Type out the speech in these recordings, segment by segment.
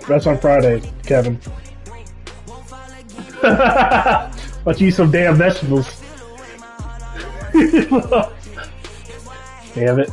That's on Friday, Kevin. Let's eat some damn vegetables. Damn it.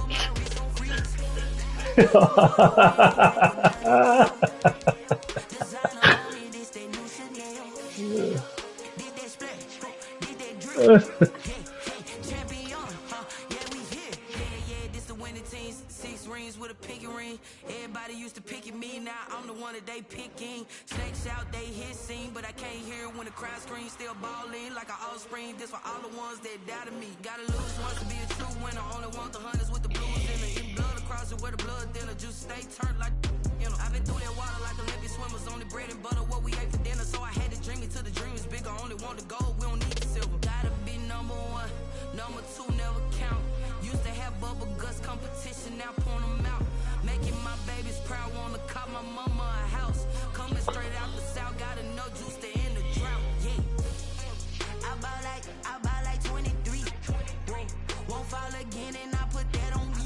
Everybody used to pick at me, now I'm the one that they picking. Snakes out, they hit scene, but I can't hear when the crowd screams. Still balling like an offspring. This for all the ones that doubted me. Gotta lose once to be a true winner. Only want the hunters with the blues in it. In blood across it where the blood dinner. Just stay turned like, you know. I've been through that water like Olympic swimmers. Only bread and butter, what we ate for dinner. So I had to dream it till the dream is bigger. Only want the gold, we don't need the silver. Gotta be number one, number two never count. Used to have bubble guts competition, now point them out. Making my babies proud, wanna call my mama a house. Coming straight out the south, gotta know juice to end the drought. Yeah, I buy like 23. Won't fall again, and I put that on me.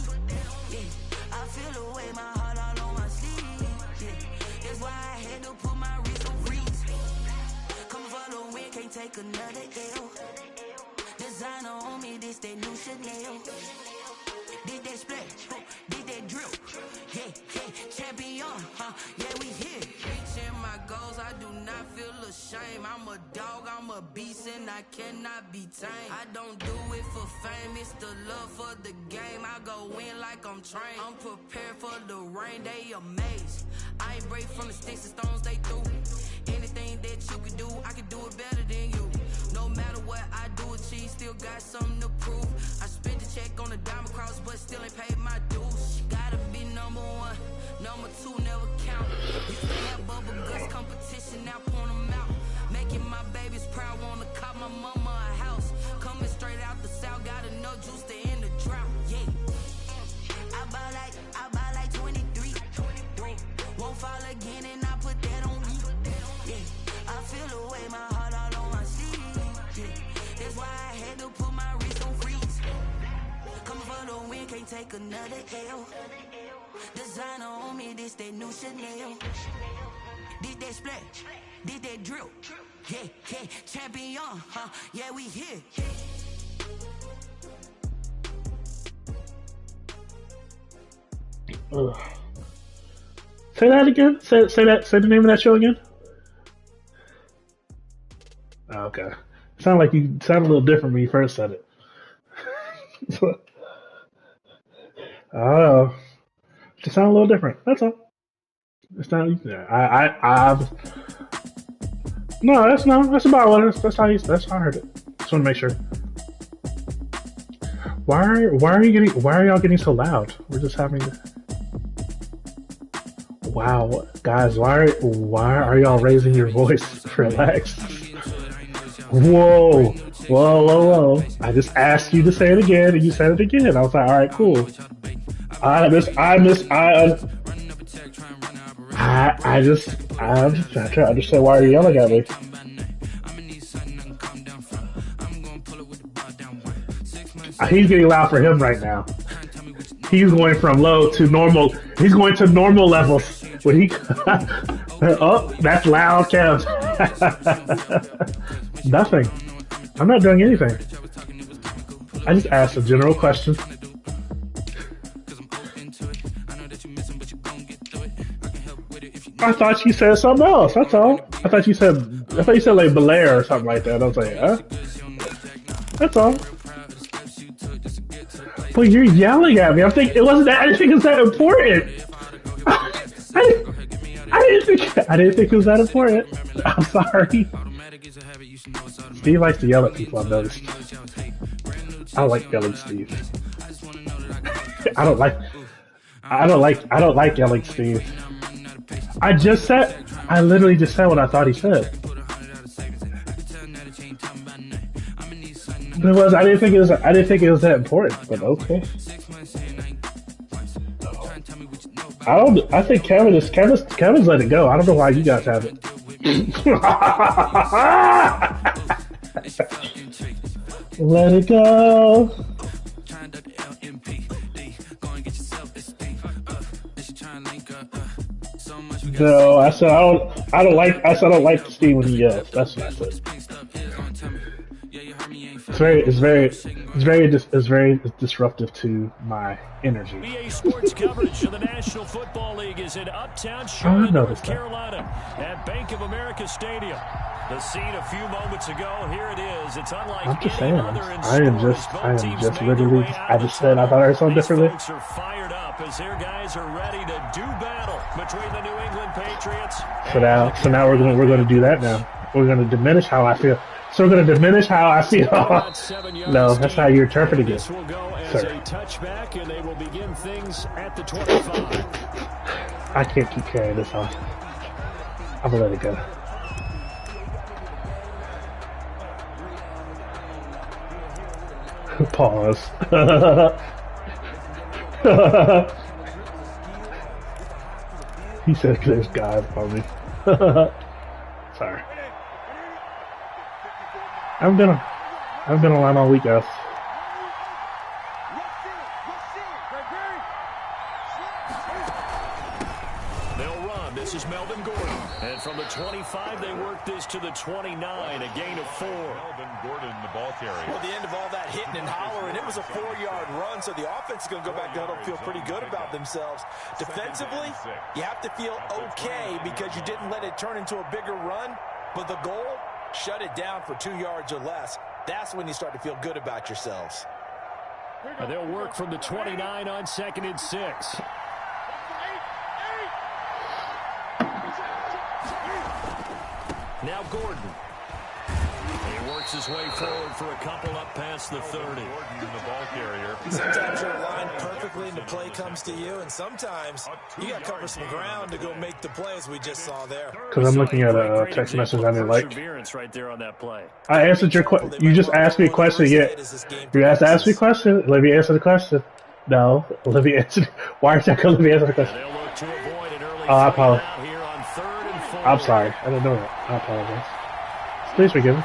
Yeah, I feel the way, my heart all on my sleeve. Yeah, that's why I had to put my wrist on freeze. Coming for the win, can't take another L. Designer on me, this that new Chanel. Did that splash, did that drill. Yeah, champion, yeah, we here. Reaching my goals, I do not feel ashamed. I'm a dog, I'm a beast, and I cannot be tamed. I don't do it for fame, it's the love for the game. I go in like I'm trained. I'm prepared for the rain, they amazed. I ain't break from the sticks and stones they threw. Anything that you can do, I can do it better than you. No matter what I do, achieve, still got something to prove. I spent the check on the diamond cross, but still ain't paid my dues. Gotta be number one, number two never count. Used to have bubble guts competition, now point them out. Making my babies proud, wanna call my mama a house. Coming straight out the south, gotta know juice to end the drought. Yeah, I buy like 23. Won't fall again, and I put that on me. Yeah, I feel the way, my heart all on my sleeve. Yeah, that's why I had to put my wrist on freeze. Coming for the win, can't take another L. Designer on me, this that new Chanel. Did that splash, did that drill. Yeah, champion, yeah, we here. Say that again. Say the name of that show again. Oh, okay. You sound a little different when you first said it. I don't know. Just sound a little different. That's all. It's not. I've. No, that's about what it is. That's how I heard it. Just want to make sure. Why are y'all getting so loud? We're just having. Wow, guys, why are y'all raising your voice? Relax. Whoa. I just asked you to say it again, and you said it again. I was like, all right, cool. I'm just trying to understand why you're yelling at me. He's getting loud for him right now. He's going from low to normal. He's going to normal levels. When he, oh, that's loud, Kev. Nothing. I'm not doing anything. I just asked a general question. I thought you said something else. That's all. I thought you said like Belair or something like that. I was like, huh? That's all. But you're yelling at me. I'm thinking it wasn't. I didn't think it was that important. I didn't think it was that important. I'm sorry. Steve likes to yell at people. I've noticed. I don't like yelling, Steve. I don't like yelling, Steve. I literally just said what I thought he said. But I didn't think it was that important. But okay. I think Kevin's let it go. I don't know why you guys have it. Let it go. No, I said I don't like. I said I don't like Steve when he yells. That's what I said. It's very disruptive to my energy. BA Sports coverage of the National Football League is in Uptown I Charlotte, North noticed that. Carolina, at Bank of America Stadium. The scene a few moments ago. Here it is. It's unlike I'm just any saying. other in I am sports. just Both teams made their literally. way out I of just the said I thought I heard something These differently. folks are fired up as their guys are ready to do battle between the New England Patriots. So now we're going to do that now. We're going to diminish how I feel. So we're going to diminish how I feel. No, that's how you're interpreting it, This will go as sir. a touchback, and they will begin things at the 25. I can't keep carrying this on. I'm going to let it go. Pause. He said there's God on me. Sorry. I've been online all week, guys. They'll run. This is Melvin Gordon. And from the 25, they work this to the 29, a gain of 4. Melvin Gordon, the ball carrier. Well, the end of all that hitting and hollering, it was a 4-yard run, so the offense is going to go back down and feel pretty good about themselves. Defensively, you have to feel okay because you didn't let it turn into a bigger run, but the goal, shut it down for 2 yards or less. That's when you start to feel good about yourselves. And they'll work from the 29 on 2nd and 6. Now Gordon. He works his way forward for a couple up past the 30. Gordon, the ball carrier. Sometimes you're aligned perfectly and the play comes to you, and sometimes you got to cover some ground to go make the play, as we just saw there. Because I'm looking at a text message I didn't like. Right there on that play. I answered your question. You just asked me a question yet. You asked to ask me a question. Let me answer the question. No, let me answer. Why are you not going to let me answer the question? They'll look to avoid an early I apologize. out here on 3rd and 4. I'm sorry. I didn't know that. I apologize. Please forgive me.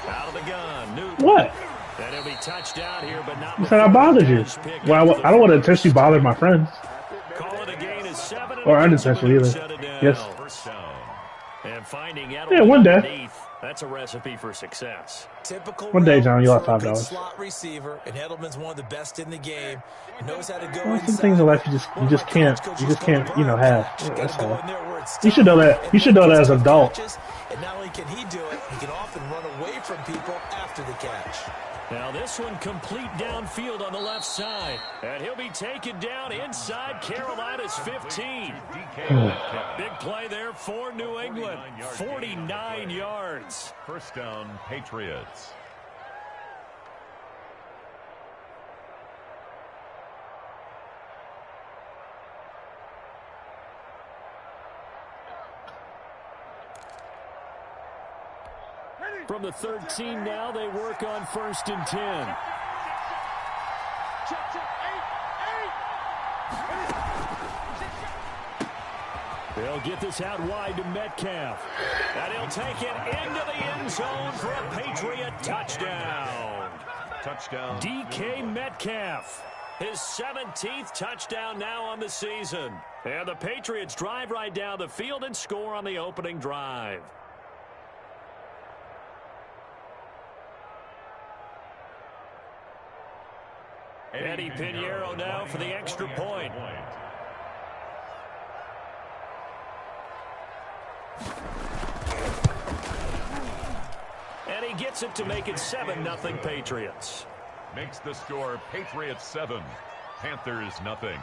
Out of the gun. Newton. What? And he'll be touched out here, but not You said I bothered you. Well, I don't want to intentionally bother my friends. Call it a gain of 7. Or unintentionally either. Shut it down. Yes. First down. And finding Yeah, one day. underneath, that's a recipe for success. Typical One day, John, you'll have for a good $5. slot receiver, and Edelman's one of the best in the game. Knows how to go Well, some inside. things in life you just can't have. Yeah, that's all. You should know that. You should know that as an adult. And not only can he do it, he can often run away from people after the catch. Now this one complete downfield on the left side. And he'll be taken down inside Carolina's 15. Big play there for New England. 49 yards. First down, Patriots. From the 13 now, they work on 1st and 10. They'll get this out wide to Metcalf. And he'll take it into the end zone for a Patriot touchdown. Touchdown. DK Metcalf. His 17th touchdown now on the season. And the Patriots drive right down the field and score on the opening drive. Eddie Pinheiro now for the extra point. And he gets it to make it 7-0 Patriots. Makes the score Patriots 7, Panthers nothing.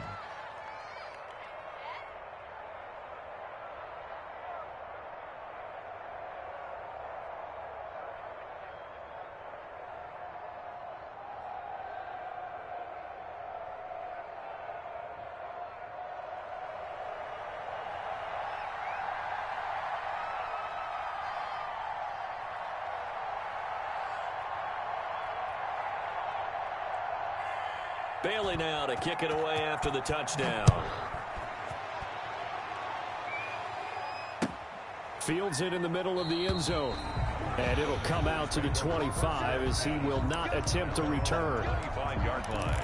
Bailey now to kick it away after the touchdown. Fields it in the middle of the end zone. And it'll come out to the 25 as he will not attempt a return. 25-yard line.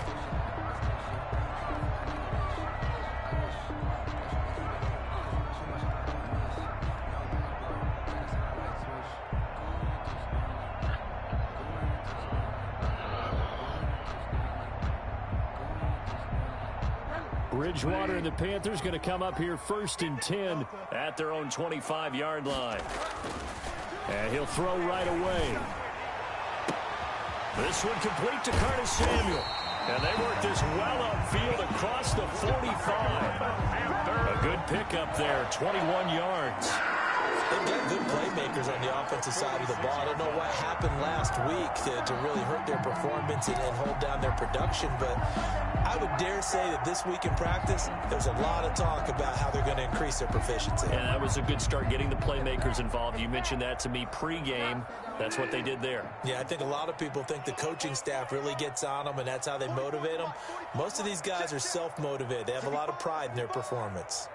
Bridgewater and the Panthers going to come up here 1st and 10 at their own 25-yard line. And he'll throw right away. This one complete to Curtis Samuel. And they work this well upfield across the 45. A good pickup there, 21 yards. They've got good playmakers on the offensive side of the ball. I don't know what happened last week to really hurt their performance and hold down their production, but I would dare say that this week in practice, there's a lot of talk about how they're going to increase their proficiency. And that was a good start, getting the playmakers involved. You mentioned that to me pregame. That's what they did there. Yeah, I think a lot of people think the coaching staff really gets on them, and that's how they motivate them. Most of these guys are self-motivated. They have a lot of pride in their performance.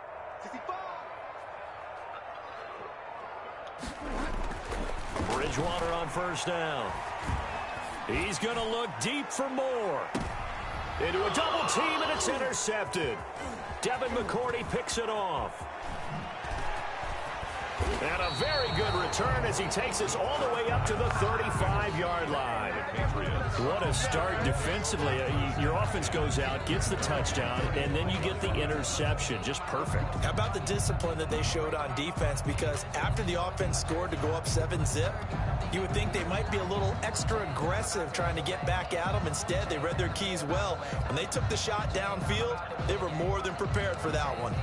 Bridgewater on 1st down. He's going to look deep for more. Into a double team, and it's intercepted. Devin McCourty picks it off. And a very good return as he takes us all the way up to the 35-yard line. What a start defensively. Your offense goes out, gets the touchdown, and then you get the interception. Just perfect. How about the discipline that they showed on defense? Because after the offense scored to go up 7-zip, you would think they might be a little extra aggressive trying to get back at them. Instead, they read their keys well. When they took the shot downfield, they were more than prepared for that one.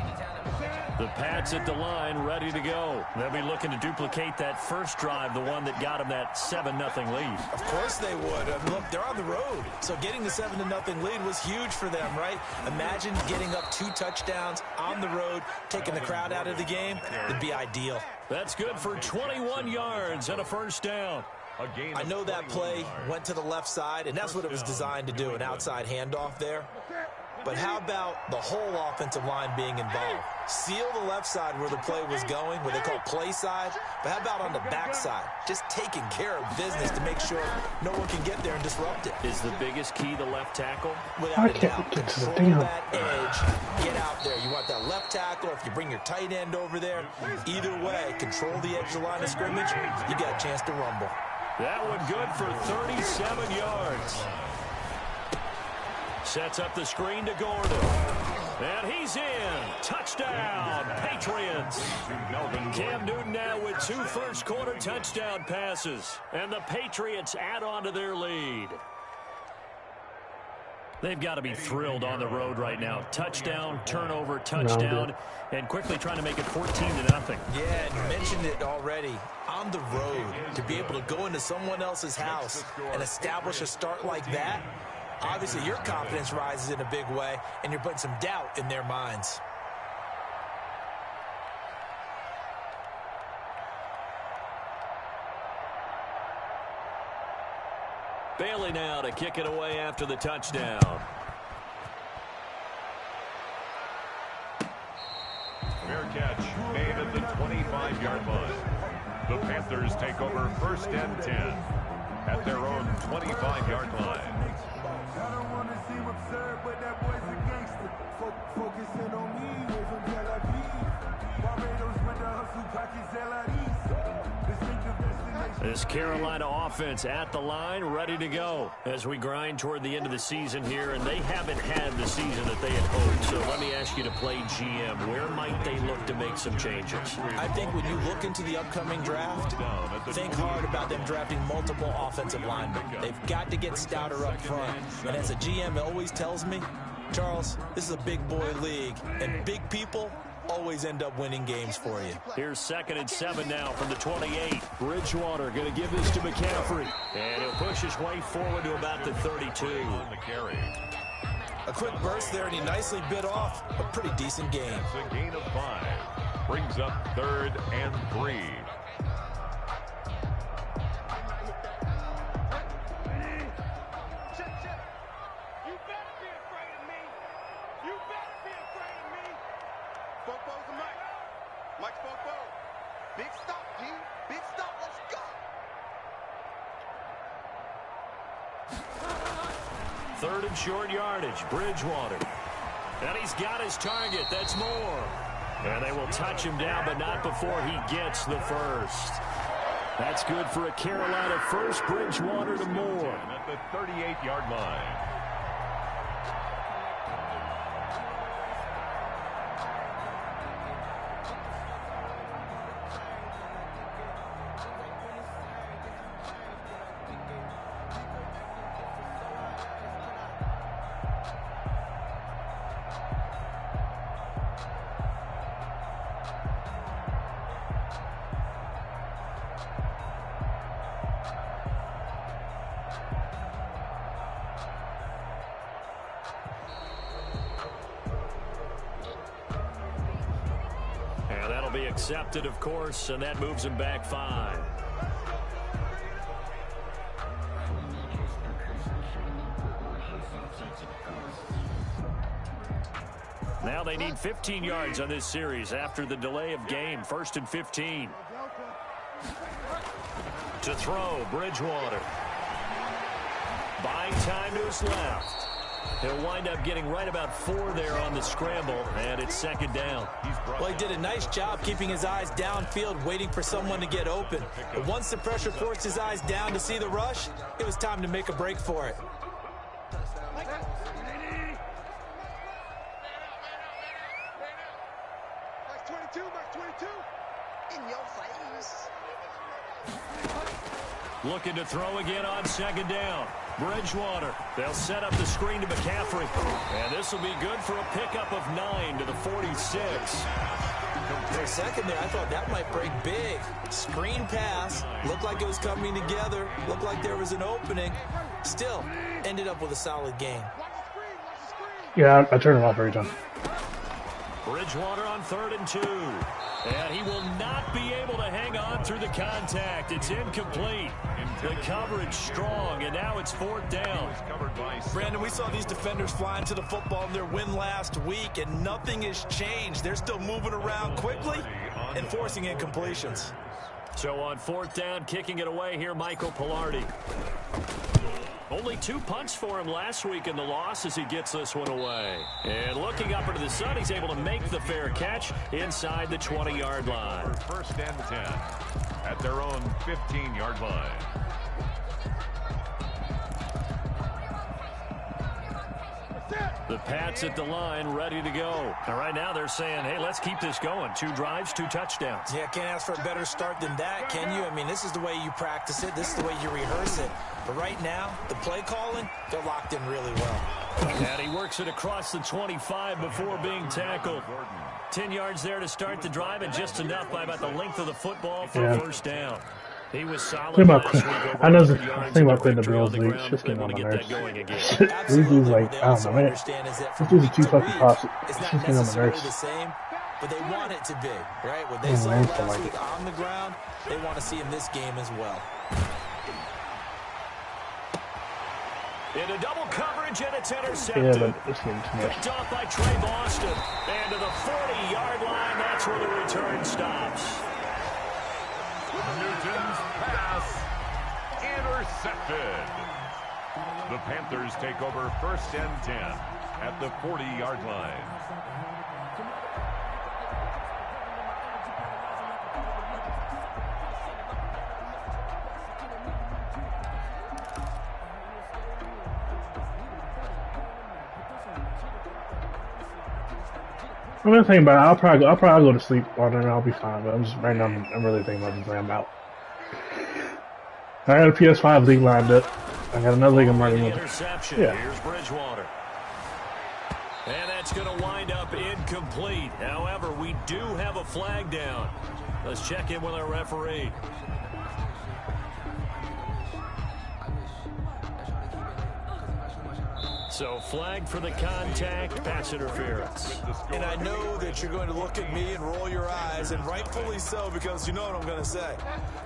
The Pats at the line, ready to go. They'll be looking to duplicate that first drive, the one that got them that 7-0 lead. Of course they would. Look, they're on the road, so getting the 7-0 lead was huge for them, right? Imagine getting up 2 touchdowns on the road, taking the crowd out of the game. It'd be ideal. That's good for 21 yards and a 1st down. I know that play went to the left side, and that's what it was designed to do, an outside handoff there. But how about the whole offensive line being involved? Seal the left side where the play was going, what they call play side. But how about on the back side? Just taking care of business to make sure no one can get there and disrupt it. Is the biggest key the left tackle? Without a doubt. Control that edge. Get out there. You want that left tackle, or if you bring your tight end over there. Either way, control the edge of the line of scrimmage. You got a chance to rumble. That one good for 37 yards. Sets up the screen to Gordon. And he's in. Touchdown, Patriots. Cam Newton now with 2 first-quarter touchdown passes. And the Patriots add on to their lead. They've got to be thrilled on the road right now. Touchdown, turnover, touchdown, and quickly trying to make it 14-0. Yeah, you mentioned it already. On the road, to be able to go into someone else's house and establish a start like that, obviously your confidence rises in a big way, and you're putting some doubt in their minds. Bailey now to kick it away after the touchdown. Fair catch made at the 25-yard line. The Panthers take over 1st and 10 at their own 25-yard line. I don't want to seem absurd, but that boy's a gangster. Focusing on me, way from Tel Aviv. Barbados with the hustle, pockets LREs. This Carolina offense at the line, ready to go as we grind toward the end of the season here, and they haven't had the season that they had hoped. So let me ask you to play GM. Where might they look to make some changes? I think when you look into the upcoming draft, think hard about them drafting multiple offensive linemen. They've got to get stouter up front. And as a GM always tells me, Charles, this is a big boy league, and big people always end up winning games for you. Here's 2nd and 7 now from the 28. Bridgewater going to give this to McCaffrey. And he'll push his way forward to about the 32. A quick burst there, and he nicely bit off a pretty decent gain. It's a gain of 5. Brings up 3rd and 3. Third and short yardage, Bridgewater. And he's got his target. That's Moore. And they will touch him down, but not before he gets the first. That's good for a Carolina first. Bridgewater to Moore. At the 38-yard line. And that'll be accepted, of course, and that moves him back 5. Now they need 15 yards on this series after the delay of game. 1st and 15. To throw, Bridgewater. Buying time to his left. He'll wind up getting right about 4 there on the scramble, and it's 2nd down. Well, he did a nice job keeping his eyes downfield, waiting for someone to get open. But once the pressure forced his eyes down to see the rush, it was time to make a break for it. Looking to throw again on 2nd down. Bridgewater. They'll set up the screen to McCaffrey. And this will be good for a pickup of 9 to the 46. For a second there, I thought that might break big. Screen pass. Looked like it was coming together. Looked like there was an opening. Still, ended up with a solid gain. Yeah, I turn it off every time. Bridgewater on 3rd and 2. And he will not be able to hang on through the contact. It's incomplete. The coverage strong, and now it's 4th down. Brandon, we saw these defenders flying to the football in their win last week, and nothing has changed. They're still moving around quickly and forcing incompletions. So on 4th down, kicking it away here, Michael Palardy. Only 2 punts for him last week in the loss as he gets this one away. And looking up into the sun, he's able to make the fair catch inside the 20-yard line. 1st and 10 at their own 15-yard line. The Pats at the line, ready to go. And right now they're saying, hey, let's keep this going. 2 drives, 2 touchdowns. Yeah, can't ask for a better start than that, can you? I mean, this is the way you practice it. This is the way you rehearse it. But right now, the play calling, they're locked in really well. And he works it across the 25 before being tackled. 10 yards there to start the drive, and just enough by about the length of the football for a 1st down. He was solid last week. I know the thing about quitting the Bills League. It's just getting on my nerves. These dudes, like, I don't know, man. These dudes are too fucking toxic. It's just getting on my nerves. But they want it to be, right? What they saw last week on the ground, they want to see in this game as well. Into double coverage, and it's intercepted. Yeah, but it's getting too much. Picked off by Trey Boston. And to the 40-yard line, that's where the return stops. Newton's pass intercepted. The Panthers take over 1st and 10 at the 40-yard line. I'm gonna think about it. I'll probably go to sleep on it and I'll be fine. But I'm just right now. I'm really thinking about this. I'm out. I got a PS5 league lined up. I got another league I'm running with. Interception. Yeah. Here's Bridgewater. And that's going to wind up incomplete. However, we do have a flag down. Let's check in with our referee. So flag for the contact, pass interference. And I know that you're going to look at me and roll your eyes, and rightfully so, because you know what I'm going to say.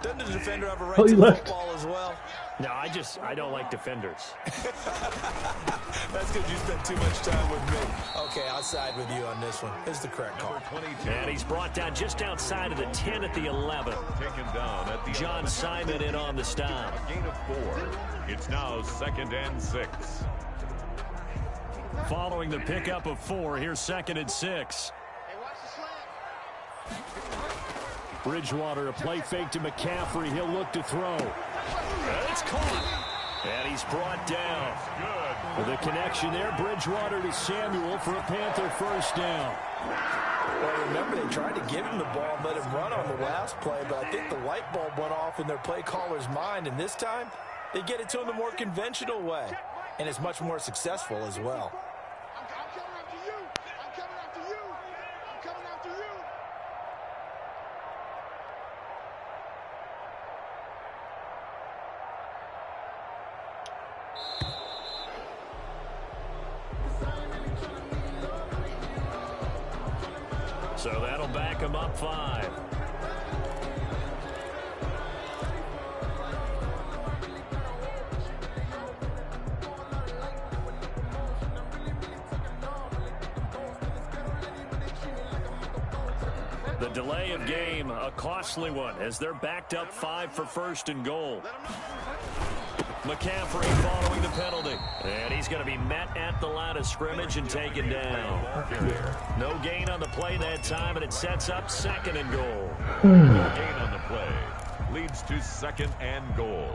Doesn't the defender have a right to the football as well? No, I don't like defenders. That's because you spent too much time with me. Okay, I'll side with you on this one. It's the correct call. And he's brought down just outside of the 10 at the 11. Taken down at the John Simon in on the stop. A gain of 4. It's now 2nd and 6. Following the pickup of 4, here's 2nd and 6. Bridgewater, a play fake to McCaffrey. He'll look to throw. And it's caught. And he's brought down. Good. The connection there, Bridgewater to Samuel for a Panther 1st down. Well, remember, they tried to give him the ball and let him run on the last play, but I think the light bulb went off in their play caller's mind, and this time they get it to him the more conventional way, and it's much more successful as well. So that'll back him up 5. The delay of game, a costly one, as they're backed up 5 for first and goal. McCaffrey following the penalty. And he's going to be met at the line of scrimmage and taken down. No gain on the play that time, and it sets up 2nd and goal. No gain on the play. Leads to 2nd and goal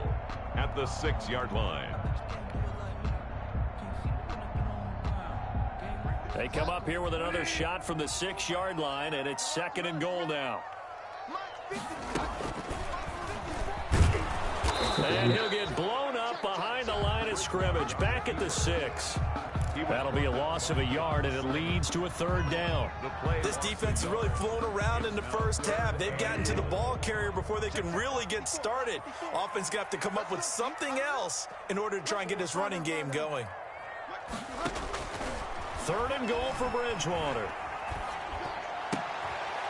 at the 6-yard line. They come up here with another shot from the 6-yard line, and it's 2nd and goal now. And he'll get blown up behind the line of scrimmage, back at the 6. That'll be a loss of a yard, and it leads to a 3rd down. This defense has really flown around in the first half. They've gotten to the ball carrier before they can really get started. Offense got to come up with something else in order to try and get this running game going. 3rd and goal for Bridgewater.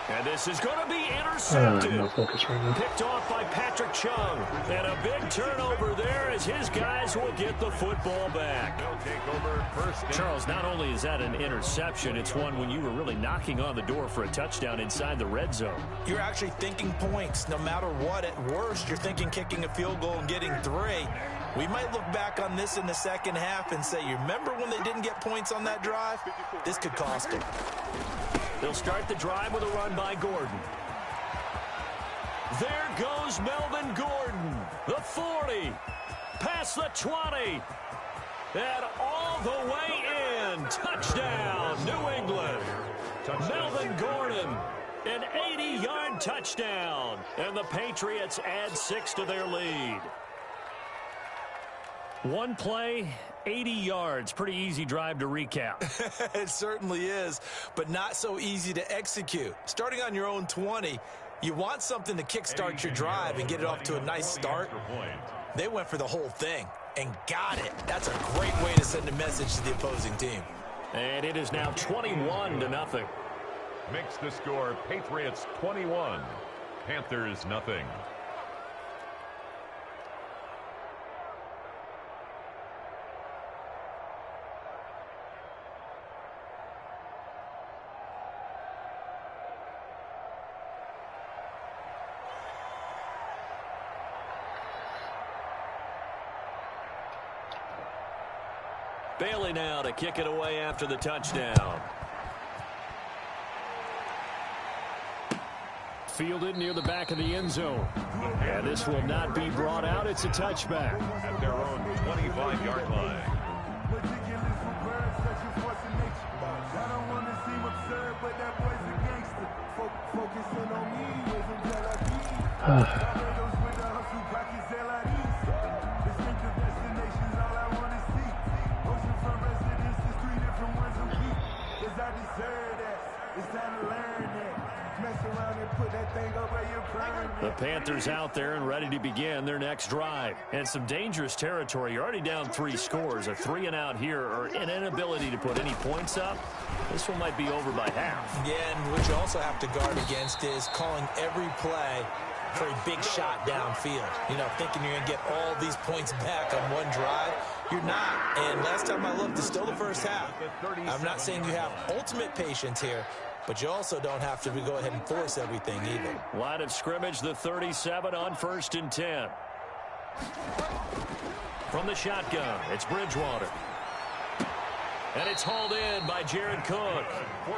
And this is going to be intercepted. No focus right now. Picked off by Patrick Chung. And a big turnover there as his guys will get the football back. Charles, not only is that an interception, it's one when you were really knocking on the door for a touchdown inside the red zone. You're actually thinking points. No matter what, at worst, you're thinking kicking a field goal and getting 3. We might look back on this in the second half and say, you remember when they didn't get points on that drive? This could cost them. They'll start the drive with a run by Gordon. There goes Melvin Gordon. The 40. Past the 20. And all the way in. Touchdown, New England. Melvin Gordon. An 80-yard touchdown. And the Patriots add 6 to their lead. One play, 80 yards. Pretty easy drive to recap. It certainly is, but not so easy to execute. Starting on your own 20, you want something to kickstart your drive and get it off to a nice start. They went for the whole thing and got it. That's a great way to send a message to the opposing team. And it is now 21-0. Makes the score Patriots 21, Panthers nothing. Bailey now to kick it away after the touchdown. Fielded near the back of the end zone. And this will not be brought out. It's a touchback. At their own 25-yard line. I don't want to seem absurd, but that boy's a gangster. Focusing on me, with him Tel Aviv. Barbados with the hustle, pockets LIDs. Distinctive destinations, all I want to see. Oceanfront residences, 3 different ones a week. 'Cause I deserve that. It's time to learn that. Mess around and put that thing up where you're prime. The Panthers out there and ready to begin their next drive. And some dangerous territory. You're already down 3 scores. A 3-and-out here or an inability to put any points up. This one might be over by half. Yeah, and what you also have to guard against is calling every play for a big shot downfield. You know, thinking you're going to get all these points back on one drive. You're not. And last time I looked, it's still the first half. I'm not saying you have ultimate patience here, but you also don't have to go ahead and force everything either. Line of scrimmage, the 37 on 1st and 10. From the shotgun, it's Bridgewater. And it's hauled in by Jared Cook.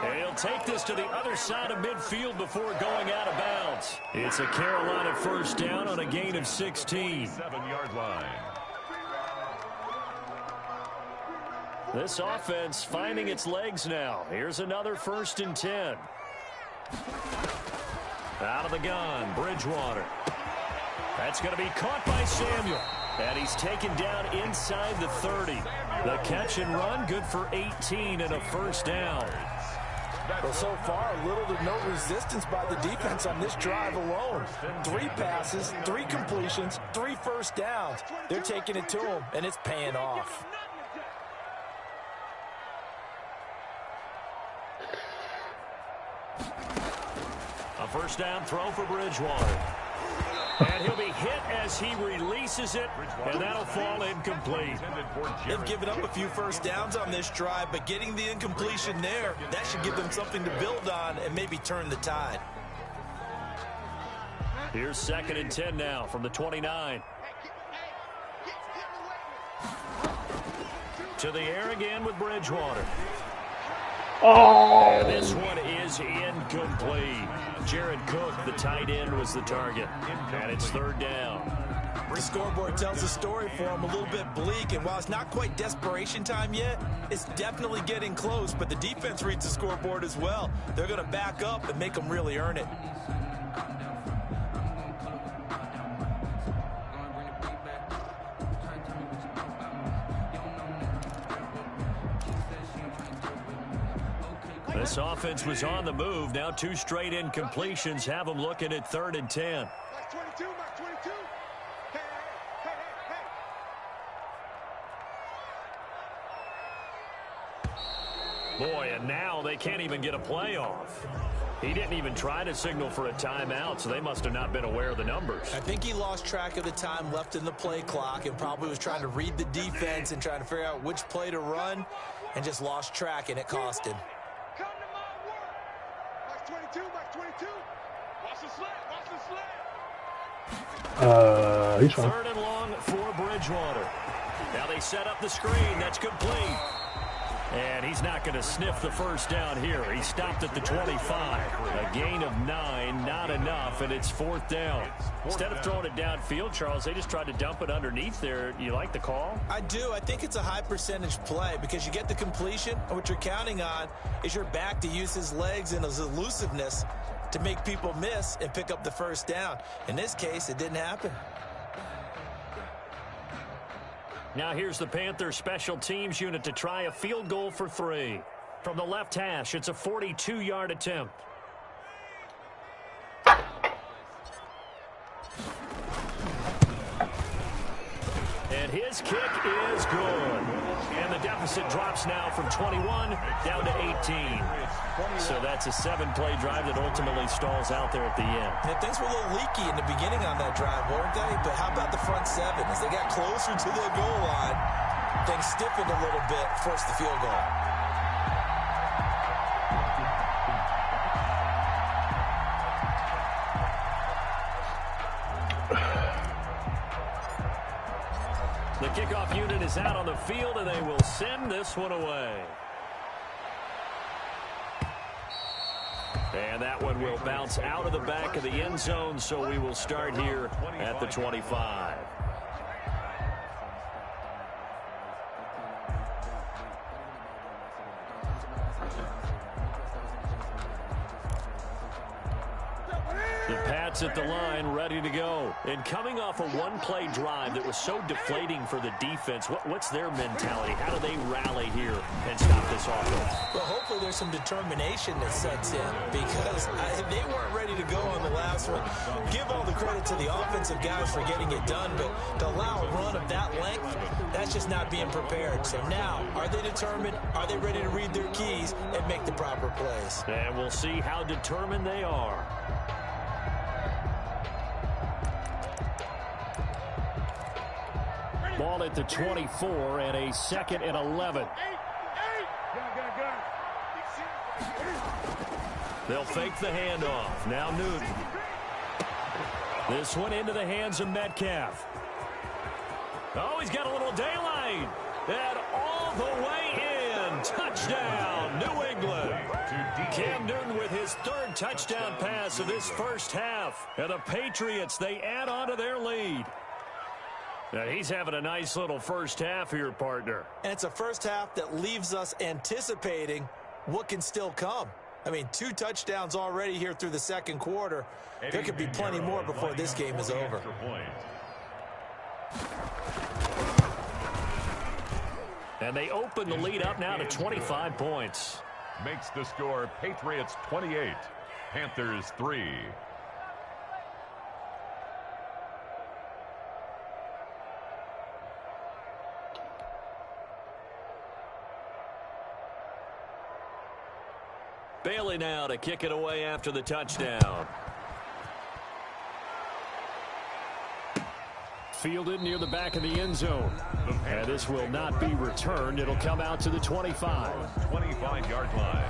And he'll take this to the other side of midfield before going out of bounds. It's a Carolina first down on a gain of 16. 7-yard line. This offense finding its legs now. Here's another 1st and 10. Out of the gun, Bridgewater. That's going to be caught by Samuel. And he's taken down inside the 30. The catch and run, good for 18 and a first down. Well, so far, little to no resistance by the defense on this drive alone. 3 passes, 3 completions, 3 first downs. They're taking it to them, and it's paying off. first down throw for Bridgewater. And he'll be hit as he releases it, and that'll fall incomplete. They've given up a few first downs on this drive, but getting the incompletion there, that should give them something to build on and maybe turn the tide. Here's 2nd and 10 now from the 29. To the air again with Bridgewater. Oh! And this one is incomplete. Jared Cook, the tight end, was the target. And it's 3rd down. The scoreboard tells the story for them, a little bit bleak, and while it's not quite desperation time yet, it's definitely getting close, but the defense reads the scoreboard as well. They're going to back up and make them really earn it. This offense was on the move. Now 2 straight incompletions have them looking at 3rd and 10. Boy, and now they can't even get a play off. He didn't even try to signal for a timeout, so they must have not been aware of the numbers. I think he lost track of the time left in the play clock and probably was trying to read the defense and trying to figure out which play to run and just lost track, and it cost him. Come to my work. Max 22, Max 22. Watch the slant, watch the slant. He's fine. 3rd and long for Bridgewater. Now they set up the screen. That's complete. And he's not going to sniff the first down here. He stopped at the 25. A gain of 9, not enough, and it's 4th down. Instead of throwing it downfield, Charles, they just tried to dump it underneath there. You like the call? I do. I think it's a high percentage play because you get the completion, and what you're counting on is your back to use his legs and his elusiveness to make people miss and pick up the first down. In this case, it didn't happen. Now here's the Panthers special teams unit to try a field goal for 3. From the left hash, it's a 42-yard attempt. And his kick is good. And the deficit drops now from 21 down to 18. So that's a 7-play drive that ultimately stalls out there at the end. And things were a little leaky in the beginning on that drive, weren't they? But how about the front 7? As they got closer to the goal line, things stiffened a little bit, forced the field goal. The kickoff unit is out on the field, and they will send this one away. And that one will bounce out of the back of the end zone, so we will start here at the 25. The Pats at the line, ready to go. And coming off a one-play drive that was so deflating for the defense, what's their mentality? How do they rally here and stop this offense? Well, hopefully there's some determination that sets in because they weren't ready to go on the last one. Give all the credit to the offensive guys for getting it done, but to allow a run of that length, that's just not being prepared. So now, are they determined? Are they ready to read their keys and make the proper plays? And we'll see how determined they are. Ball at the 24 and a 2nd and 11. They'll fake the handoff. Now Newton. This one into the hands of Metcalf. Oh, he's got a little daylight. And all the way in. Touchdown, New England. Cam Newton with his 3rd touchdown pass of this first half. And the Patriots, they add on to their lead. Now he's having a nice little first half here, partner. And it's a first half that leaves us anticipating what can still come. I mean, 2 touchdowns already here through the second quarter. There could be plenty more before this game is over. And they open the lead up now to 25 points. Makes the score Patriots 28, Panthers 3. Bailey now to kick it away after the touchdown. Fielded near the back of the end zone. And this will not be returned. It'll come out to the 25. 25-yard line.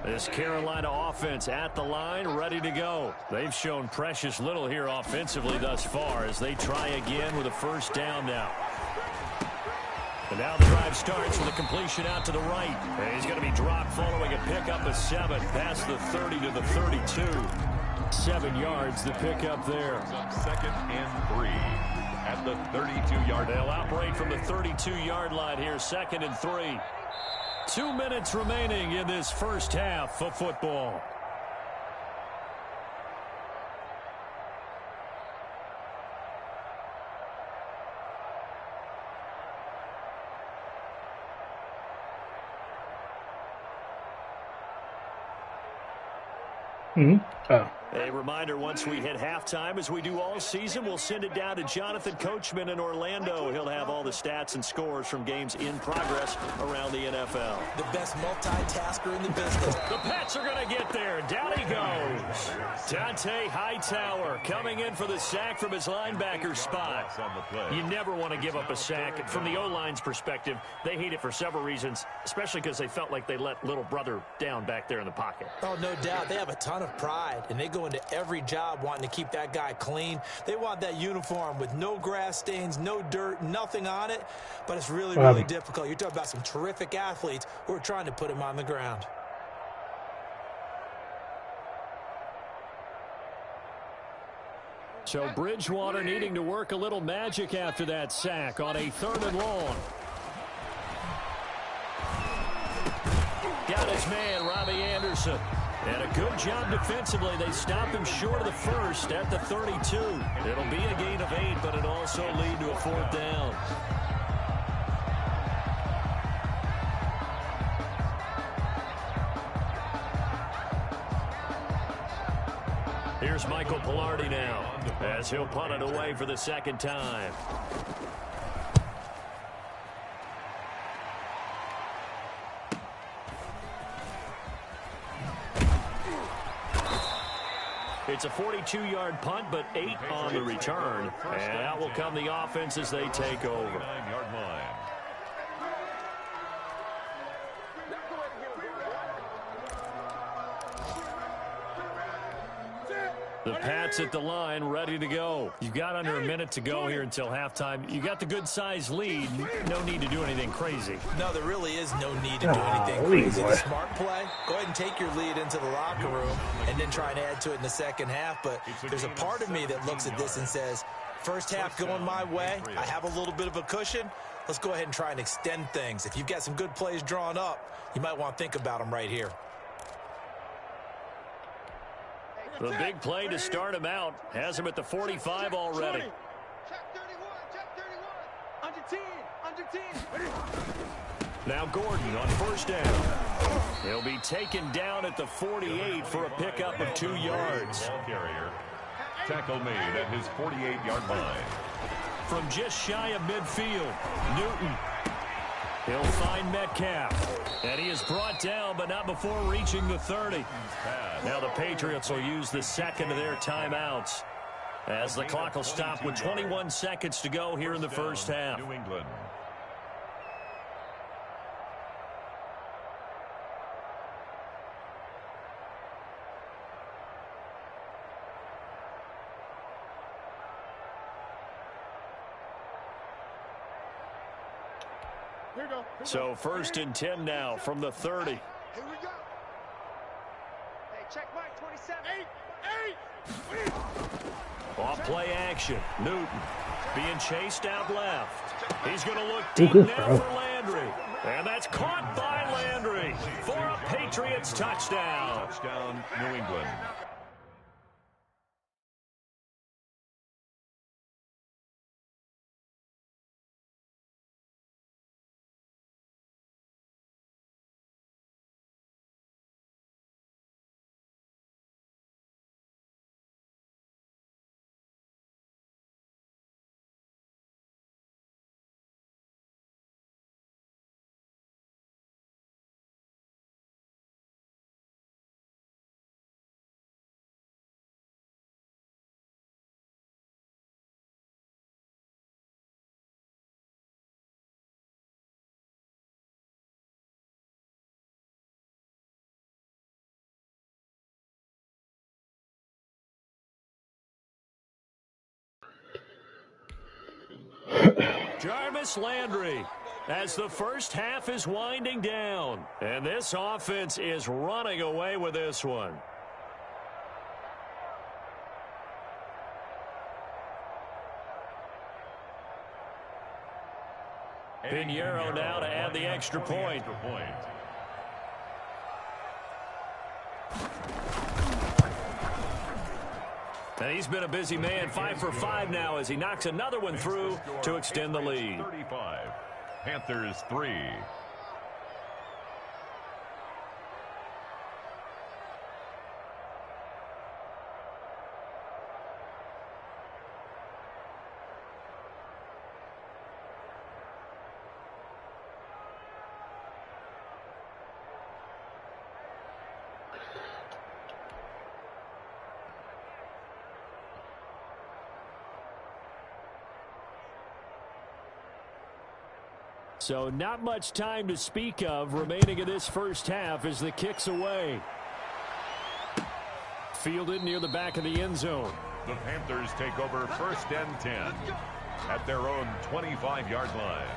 This Carolina offense at the line, ready to go. They've shown precious little here offensively thus far as they try again with a first down now. And now the drive starts with a completion out to the right. And he's going to be dropped following a pickup of 7 past the 30 to the 32. 7 yards, the pickup there. Second and 3 at the 32-yard line. They'll operate from the 32-yard line here, 2nd and 3. 2 minutes remaining in this first half of football. A reminder, once we hit halftime, as we do all season, we'll send it down to Jonathan Coachman in Orlando. He'll have all the stats and scores from games in progress around the NFL. The best multitasker in the business. The Pats are going to get there. Down he goes. Dante Hightower coming in for the sack from his linebacker spot. You never want to give up a sack. From the O-line's perspective, they hate it for several reasons, especially because they felt like they let little brother down back there in the pocket. Oh, no doubt. They have a ton of pride, and they go into every job wanting to keep that guy clean. They want that uniform with no grass stains, no dirt, nothing on it, but it's really, really difficult. You're talking about some terrific athletes who are trying to put him on the ground. So Bridgewater needing to work a little magic after that sack on a 3rd and long. Got his man, Robbie Anderson. And a good job defensively. They stop him short of the first at the 32. It'll be a gain of 8, but it'll also lead to a 4th down. Here's Michael Palardy now as he'll punt it away for the 2nd time. It's a 42-yard punt, but 8 on the return. And out will come the offense as they take over. 9-yard line. The Pats at the line, ready to go. You've got under a minute to go here until halftime. You got the good-sized lead. No need to do anything crazy. No, there really is no need to do anything crazy. The smart play, go ahead and take your lead into the locker room and then try and add to it in the second half. But there's a part of me that looks at this and says, first half going my way, I have a little bit of a cushion. Let's go ahead and try and extend things. If you've got some good plays drawn up, you might want to think about them right here. The big play to start him out has him at the 45 already. Check 31, check 31. Under 10, under 10. Now Gordon on first down. He'll be taken down at the 48 for a pickup of 2 yards. Ball carrier. Tackle made at his 48-yard line. From just shy of midfield, Newton. He'll find Metcalf. And he is brought down, but not before reaching the 30. Now the Patriots will use the second of their timeouts as the clock will stop with 21 seconds to go here in the first half. New England. So 1st and 10 now from the 30. Here we go. Hey, check Mike, 27. Eight. Off play action. Newton being chased out left. He's going to look deep now for Landry. And that's caught by Landry for a Patriots touchdown. Touchdown, New England. Jarvis Landry, as the first half is winding down. And this offense is running away with this one. Pinheiro now to add the extra point. And he's been a busy man, 5 for 5 now as he knocks another one through to extend the lead. 35. Panthers 3. So not much time to speak of remaining in this first half as the kick's away. Fielded near the back of the end zone. The Panthers take over 1st and 10 at their own 25-yard line.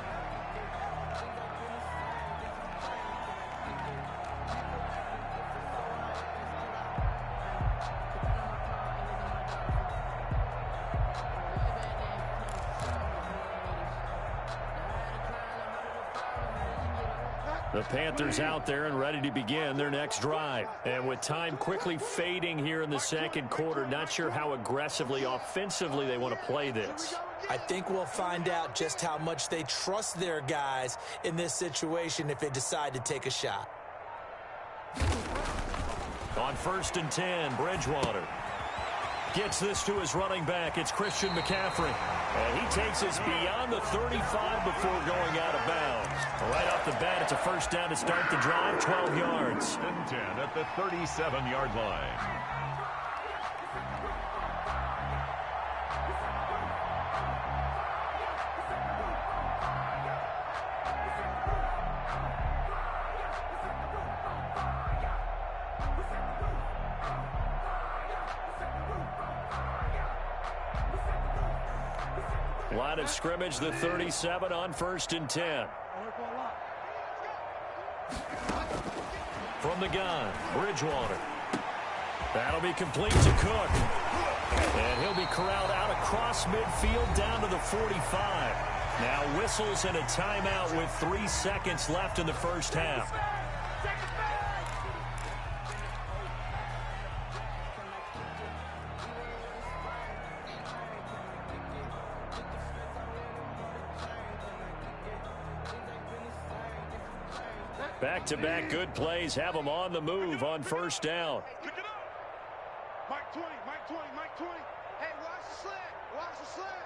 The Panthers out there and ready to begin their next drive. And with time quickly fading here in the second quarter, not sure how aggressively, offensively they want to play this. I think we'll find out just how much they trust their guys in this situation if they decide to take a shot. On 1st and 10, Bridgewater gets this to his running back. It's Christian McCaffrey. And he takes us beyond the 35 before going out of bounds. Right off the bat, it's a first down to start the drive, 12 yards. And 10 at the 37-yard line. Line of scrimmage, the 37 on 1st and 10. From the gun, Bridgewater. That'll be complete to Cook. And he'll be corralled out across midfield down to the 45. Now whistles and a timeout with 3 seconds left in the first half. Back-to-back good plays have them on the move on 1st down. Pick it up. Mike 20, Mike 20, Mike 20. Hey, watch the sled. Watch the sled.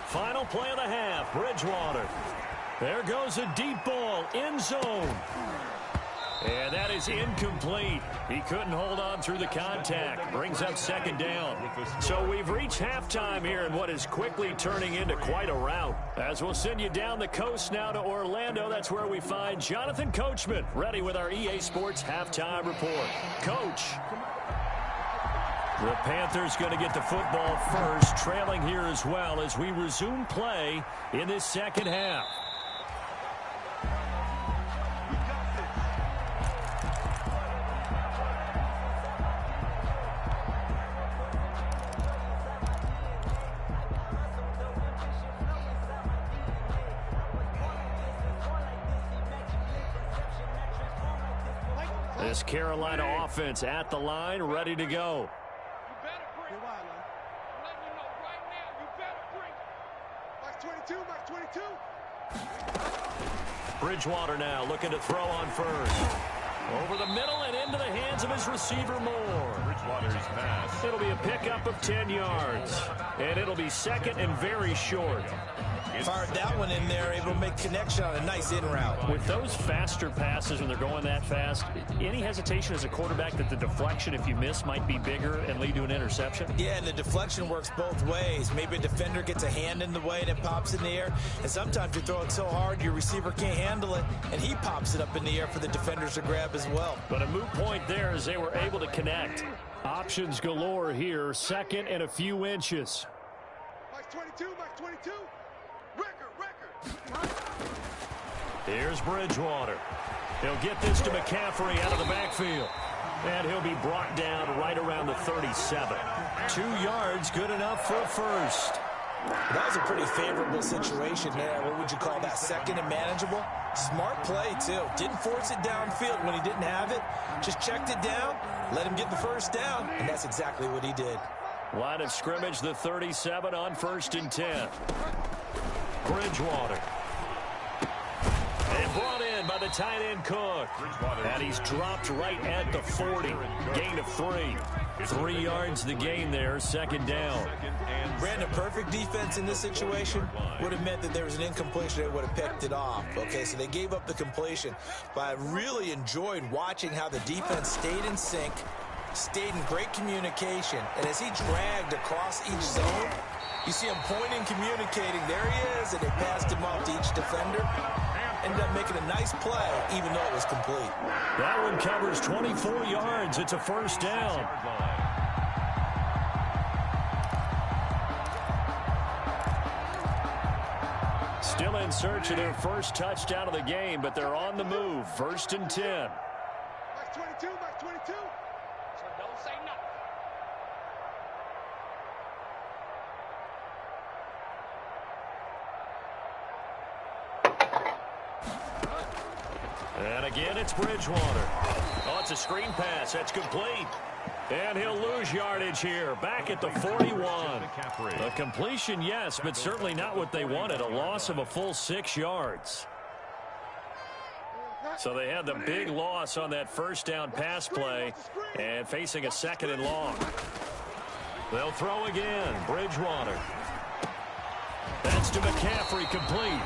Final play of the half, Bridgewater. There goes a deep ball, end zone. And that is incomplete. He couldn't hold on through the contact. Brings up 2nd down. So we've reached halftime here in what is quickly turning into quite a rout. As we'll send you down the coast now to Orlando, that's where we find Jonathan Coachman, ready with our EA Sports Halftime Report. Coach. The Panthers going to get the football first, trailing here as well as we resume play in this second half. This Carolina offense at the line, ready to go. You better bring. I'm letting you know right now, you better bring. Mike 22, Mike 22. Bridgewater now looking to throw on 1st. Over the middle and into the hands of his receiver Moore. Bridgewater's pass. It'll be a pickup of 10 yards. And it'll be 2nd and very short. Fired that one in there, able to make connection on a nice in route. With those faster passes when they're going that fast, any hesitation as a quarterback that the deflection, if you miss, might be bigger and lead to an interception? Yeah, and the deflection works both ways. Maybe a defender gets a hand in the way and it pops in the air. And sometimes you throw it so hard your receiver can't handle it, and he pops it up in the air for the defenders to grab as well. But a moot point there as they were able to connect. Options galore here. Second and a few inches. Max 22, Max 22. Record. Here's Bridgewater. He'll get this to McCaffrey out of the backfield. And he'll be brought down right around the 37. 2 yards, good enough for a first. That was a pretty favorable situation there. What would you call that? Second and manageable? Smart play, too. Didn't force it downfield when he didn't have it. Just checked it down, let him get the first down, and that's exactly what he did. Line of scrimmage, the 37 on 1st and 10. Bridgewater. And brought in by the tight end Cook. And he's dropped right at the 40. Gain of 3. 3 yards the gain there, 2nd down. Brandon, perfect defense in this situation would have meant that there was an incompletion. They would have picked it off. Okay, so they gave up the completion. But I really enjoyed watching how the defense stayed in sync, stayed in great communication. And as he dragged across each zone, you see him pointing, communicating. There he is, and they passed him off to each defender. Ended up making a nice play, even though it was complete. That one covers 24 yards. It's a first down. Still in search of their first touchdown of the game, but they're on the move. 1st and 10. Max 22, Max 22. So don't say no. And again, it's Bridgewater. Oh, it's a screen pass. That's complete. And he'll lose yardage here. Back at the 41. A completion, yes, but certainly not what they wanted. A loss of a full 6 yards. So they had the big loss on that first down pass play and facing a 2nd and long. They'll throw again. Bridgewater. That's to McCaffrey, complete.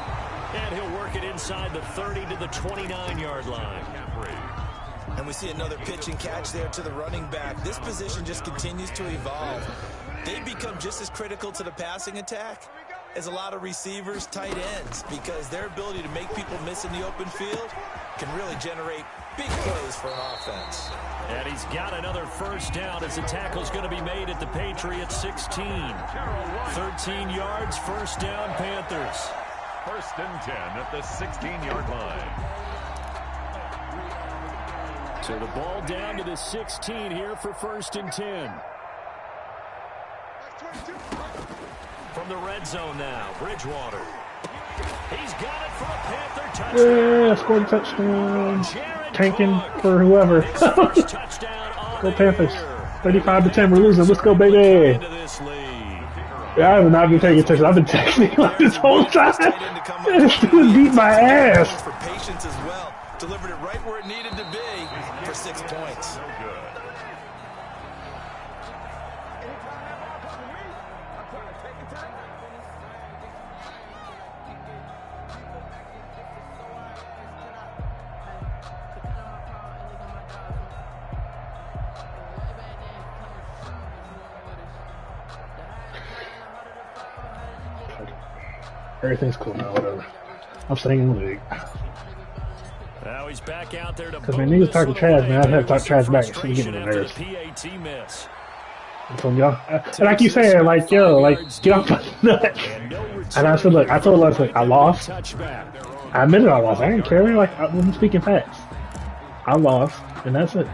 And he'll work it inside the 30 to the 29-yard line. And we see another pitch and catch there to the running back. This position just continues to evolve. They become just as critical to the passing attack as a lot of receivers, tight ends, because their ability to make people miss in the open field can really generate big plays for an offense. And he's got another first down as the tackle's going to be made at the Patriots 16. 13 yards, first down, Panthers. 1st and 10 at the 16-yard line. So the ball down to the 16 here for 1st and 10. From the red zone now, Bridgewater. He's got it for a Panther touchdown. Yeah, scored a touchdown. Tanking for whoever. Go Panthers. 35-10, we're losing. Let's go, baby. Yeah, I have not been paying attention. I've been texting like this whole time. This dude beat my ass. For patience as well. Delivered it right where it needed to be for 6 points. So good. Everything's cool now, whatever. I'm staying in the league. Now he's back out there to because man, niggas talking trash, man. I have to talk trash back. So you getting nervous. So y'all, and I keep saying, like, yo, like, get off my nut. And I said, look, I told us, like, I lost. I admitted I lost. I didn't care. Like, I wasn't speaking facts. I lost, and that's it.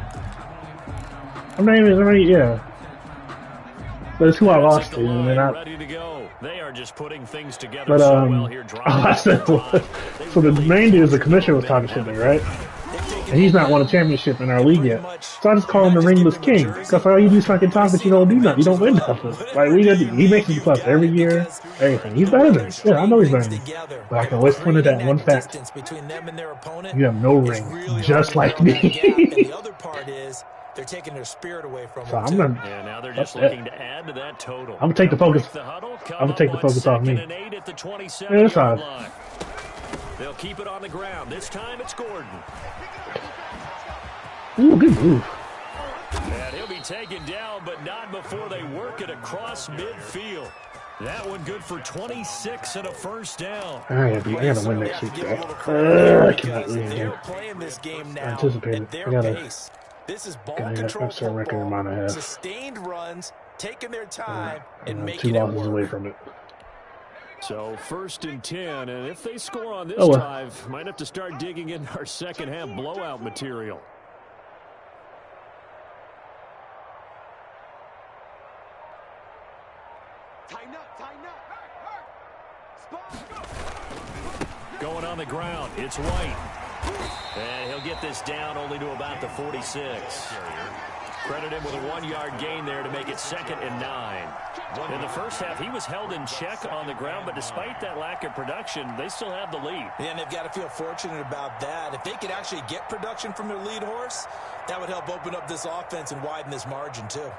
I'm not even, yeah. But it's who I lost to, and then ready to go. They are just putting things together but so well here. I said, so the main dude is the commissioner was talking shit to me, right? And he's not won a championship in our league yet. So I just call him the ringless king. Because all you do is fucking talk, but you don't do nothing. You don't win nothing. Like, he makes me plus every year, everything. He's better than me. Yeah, I know he's better than me. But I can always point at that one fact. You have no ring, just like me. The other part is, they're taking their spirit away from so them. Now they're just looking to add to that total. I'm gonna take the focus. I'm gonna take the focus off me. Yeah, that's fine. They'll keep it on the ground. This time it's Gordon. Ooh, good move. And he'll be taken down, but not before they work it across midfield. That one good for 26 and a first down. I gotta win next week, bro. I cannot win again. They're playing this game now Anticipated. at their I gotta pace. This is ball That's control a record amount football, of sustained runs, taking their time, and two making it losses work. away from it. So 1st and 10, and if they score on this Oh, well. drive, might have to start digging in our second half blowout material. Tighten up, tighten up. Spot. Going on the ground, it's White. And he'll get this down only to about the 46. Credit him with a 1-yard gain there to make it 2nd and 9. In the first half, he was held in check on the ground, but despite that lack of production, they still have the lead. And they've got to feel fortunate about that. If they could actually get production from their lead horse, that would help open up this offense and widen this margin too.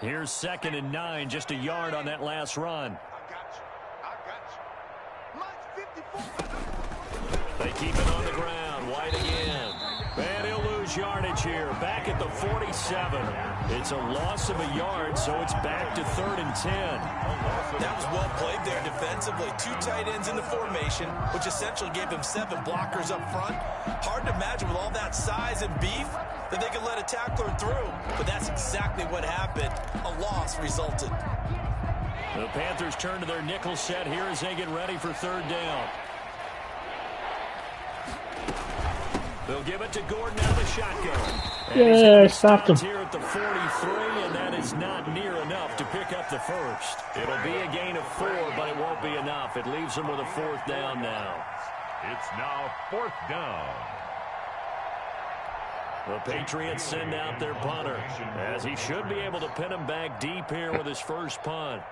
Here's 2nd and 9, just a yard on that last run. I got you. Mine's 54. They keep it on the ground. White again. And he'll lose yardage here. Back at the 47. It's a loss of a yard, so it's back to 3rd and 10. That was well played there defensively. 2 tight ends in the formation, which essentially gave them 7 blockers up front. Hard to imagine with all that size and beef that they could let a tackler through. But that's exactly what happened. A loss resulted. The Panthers turn to their nickel set here as they get ready for 3rd down. They'll give it to Gordon out of the shotgun. Yeah, stopped him. Here at the 43, and that is not near enough to pick up the first. It'll be a gain of 4, but it won't be enough. It leaves them with a 4th down now. It's now 4th down. The Patriots send out their punter, as he should be able to pin him back deep here with his first punt.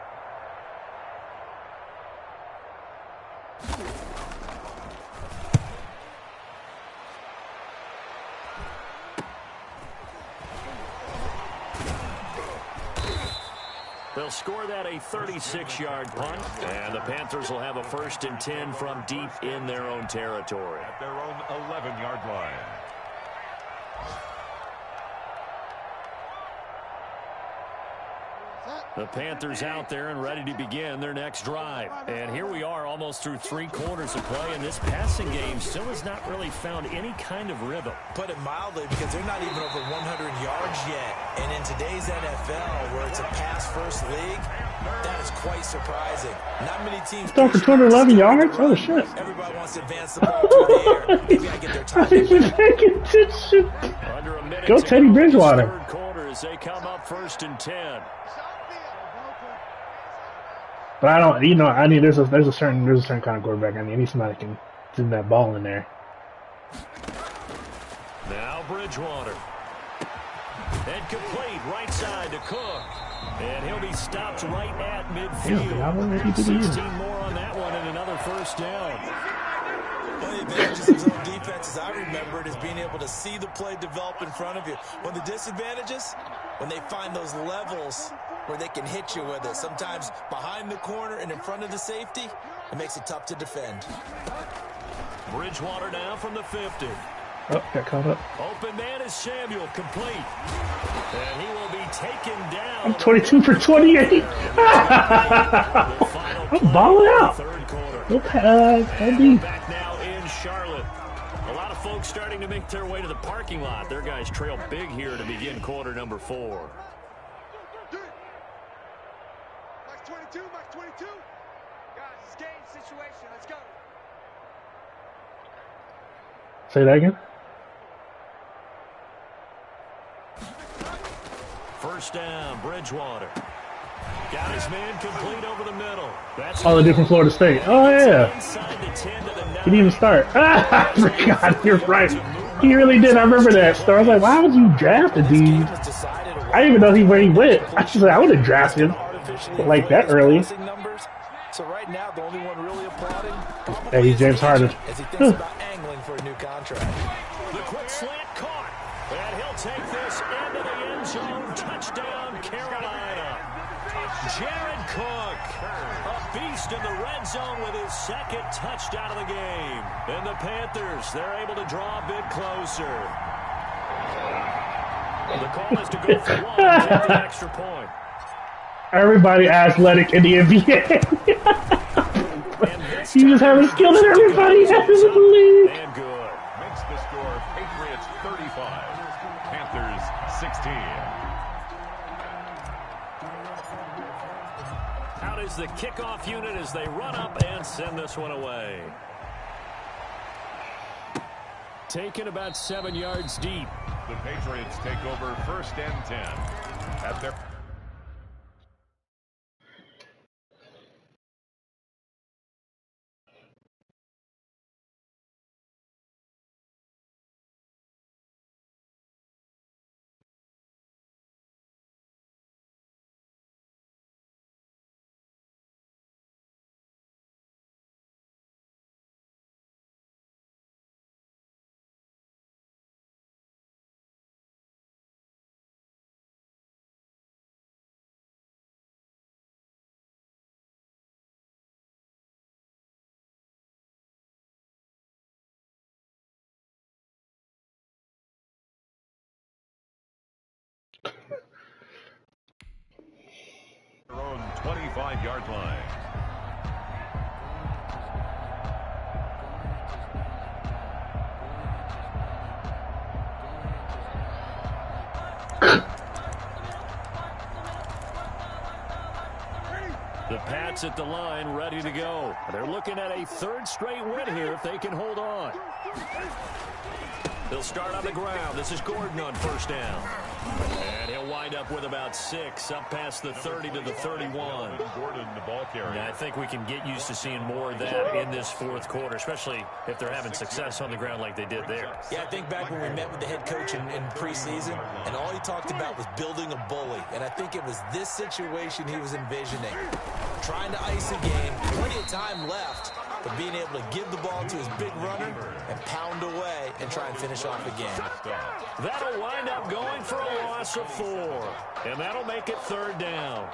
They'll score that a 36-yard punt, and the Panthers will have a 1st and 10 from deep in their own territory. At their own 11-yard line. The Panthers out there and ready to begin their next drive. And here we are almost through 3 quarters of play, and this passing game still has not really found any kind of rhythm. Put it mildly, because they're not even over 100 yards yet. And in today's NFL, where it's a pass-first league, that is quite surprising. Not many teams... Throwing for 211 yards? Oh, shit. Everybody wants to advance the ball through the air. Maybe I get their time. Under a minute Go to Teddy go in this Bridgewater. 3rd quarter as they come up 1st and 10. But I don't, you know, I need there's a certain kind of quarterback. I need somebody that can zoom that ball in there. Now Bridgewater. And complete right side to Cook. And he'll be stopped right at midfield. 16 more on that one and another 1st down. One of the advantages of zone defense, as I remember it, is being able to see the play develop in front of you. One of the disadvantages, when they find those levels where they can hit you with it, sometimes behind the corner and in front of the safety, it makes it tough to defend. Bridgewater now from the 50. Oh, got caught up. Open man is Samuel, complete. And he will be taken down. I'm 22 for 28. I'm balling out. 3rd quarter. No pass. Back now in Charlotte. A lot of folks starting to make their way to the parking lot. Their guys trail big here to begin quarter number 4. Max 22, Max 22. Guys, it's game situation. Let's go. Say that again. 1st down, Bridgewater. Got his man complete over the middle. That's Oh, the different Florida State. Oh, yeah. inside the 10 to the 9. He didn't even start. I forgot. You're right. He really did. I remember that story. I was like, why would you draft a dude? I didn't even know where he went. I was like, I would have drafted him like that early. So right now, the only one really applauding, Hey, he's James Harden. as he thinks about angling for a new contract. The quick slant caught. And he'll take this into the end zone. Touchdown, Carolina. Jared Cook, a beast in the red zone with his 2nd touchdown of the game. And the Panthers, they're able to draw a bit closer. The call is to go for 1 and take the extra point. Everybody athletic in the NBA. You just have a skill that everybody has in the league. And good. Makes the score Patriots 35, Panthers 16. Out is the kickoff unit as they run up and send this one away. Taken about 7 yards deep. The Patriots take over 1st and 10 at their... their own 25-yard line. The Pats at the line, ready to go. They're looking at a 3rd straight win here if they can hold on. They'll start on the ground. This is Gordon on 1st down. And he'll wind up with about 6, up past the 30 to the 31. Gordon, the ball carrier. And I think we can get used to seeing more of that in this 4th quarter, especially if they're having success on the ground like they did there. Yeah, I think back when we met with the head coach in preseason, and all he talked about was building a bully. And I think it was this situation he was envisioning. Trying to ice a game, plenty of time left, but being able to give the ball to his big runner and pound away and try and finish off the game. That'll wind up going for a loss of 4. And that'll make it 3rd down.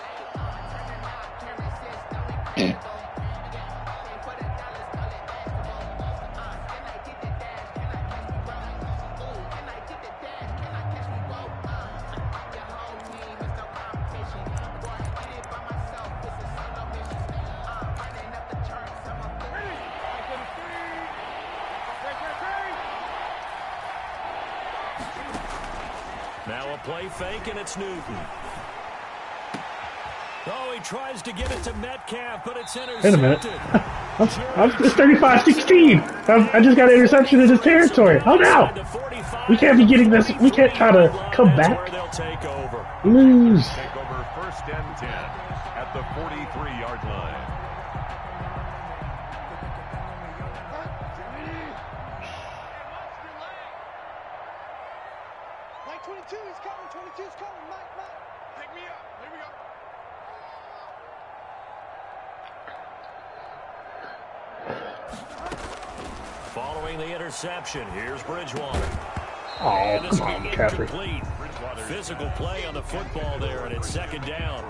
Now a play fake, and it's Newton. Oh, he tries to get it to Metcalf, but it's intercepted. Wait a minute. It's 35-16. I just got an interception in his territory. Oh, no. We can't be getting this. We can't try to come back. Lose. Take over 1st and 10 at the 43-yard line. Mike 22 is coming. 22 is coming. Mike. Pick me up. Here we go. Following the interception, here's Bridgewater. Oh, come on, McCaffrey. Physical play on the football there, and it's 2nd down.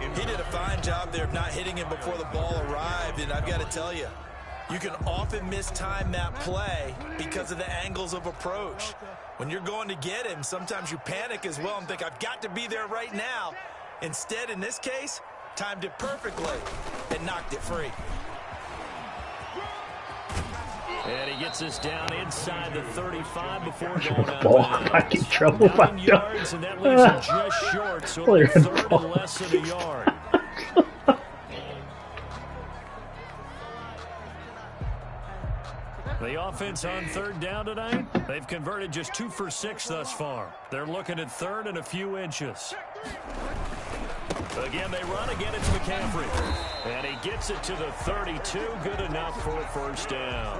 He did a fine job there of not hitting him before the ball arrived, and I've got to tell you, you can often mistime that play because of the angles of approach. When you're going to get him, sometimes you panic as well and think, I've got to be there right now. Instead, in this case, timed it perfectly and knocked it free. And he gets us down inside the 35 before going out. Ball back in trouble. 9 yards, and that leaves him just short, so it'll be 3rd and less than a yard. The offense on 3rd down tonight, they've converted just 2 for 6 thus far. They're looking at 3rd and a few inches. Again, they run. Again, it's McCaffrey. And he gets it to the 32. Good enough for a 1st down.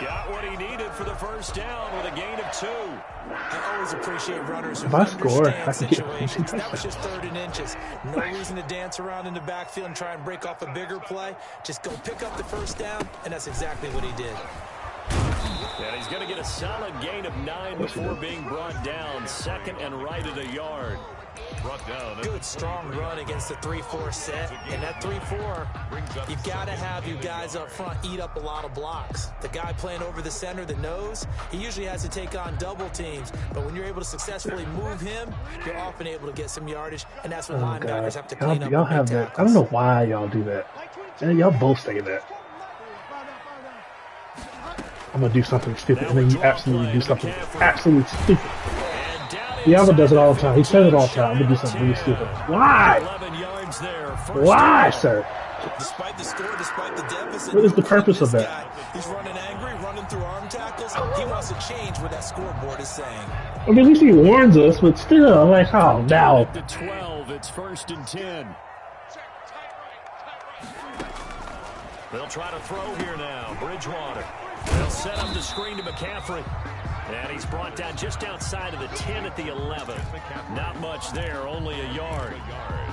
Got what he needed for the 1st down with a gain of 2. I always appreciate runners who If I score, understand I can get situations. That was just 3rd and inches. No reason to dance around in the backfield and try and break off a bigger play. Just go pick up the 1st down, and that's exactly what he did. And he's going to get a solid gain of 9 before being brought down. Second and right at a yard. Brought down. Good, strong run against the 3-4 set. And that 3-4, you've got to have your guys up front eat up a lot of blocks. The guy playing over the center, the nose, he usually has to take on double teams. But when you're able to successfully move him, you're often able to get some yardage. And that's when linebackers have to clean up. Y'all have that. I don't know why y'all do that. And y'all both say that. I'm going to do something stupid. And then you absolutely do something absolutely stupid. Diablo does it all the time. He says it all the time. I'm going to do something really stupid. Why? Why, sir? Despite the score, despite the deficit, what is the purpose of that? He's running angry, running through arm tackles. He wants to change what that scoreboard is saying. I mean, at least he warns us, but still, like, oh, now. The 12, it's 1st and 10. They'll try to throw here now. Bridgewater. They'll set up the screen to McCaffrey. And he's brought down just outside of the 10 at the 11. Not much there, only a yard.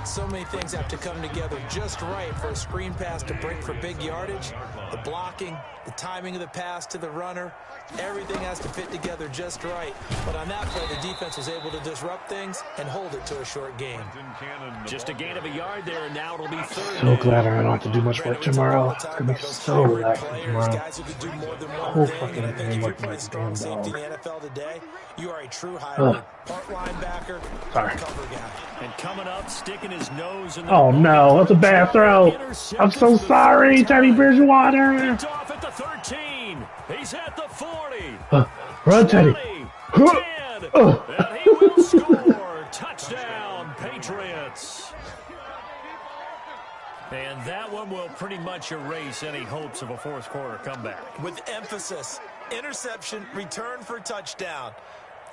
So many things have to come together just right for a screen pass to break for big yardage. The blocking, the timing of the pass to the runner, everything has to fit together just right. But on that play, the defense was able to disrupt things and hold it to a short game. Just a gain of a yard there, and now it'll be 3rd. So glad I don't have to do much work tomorrow. It's going to be so relaxing tomorrow. Guys who can do more than one Whole thing, fucking and I think thing if you working play like a strong damn safety dog. in the NFL today, you are a true hybrid. Part linebacker, Sorry. cover guy. And coming up, sticking his nose in the Oh no, that's a bad throw. I'm so sorry, Teddy Bridgewater. Picked off at the 13. He's at the 40. Run, Teddy. 20, 10, and he will score. Touchdown, Patriots. And that one will pretty much erase any hopes of a fourth quarter comeback. With emphasis, interception, return for touchdown.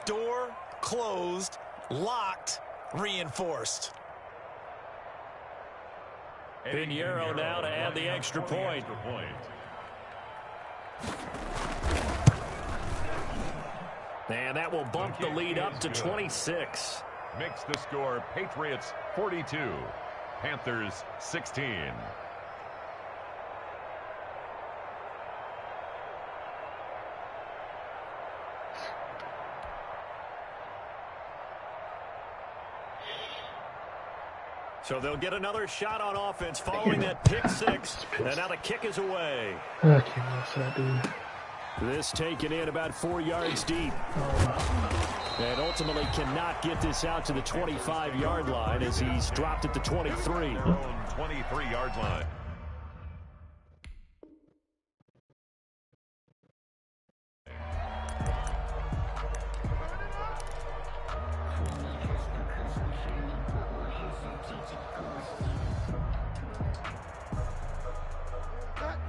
Door closed, locked, reinforced. Pinheiro now to add the extra point. And that will bump the lead up to 26. Makes the score Patriots 42, Panthers 16. So they'll get another shot on offense following that pick six. And now the kick is away. I can't miss that, dude. This taken in about 4 yards deep. And ultimately cannot get this out to the 25-yard line as he's dropped at the 23. 23-yard line.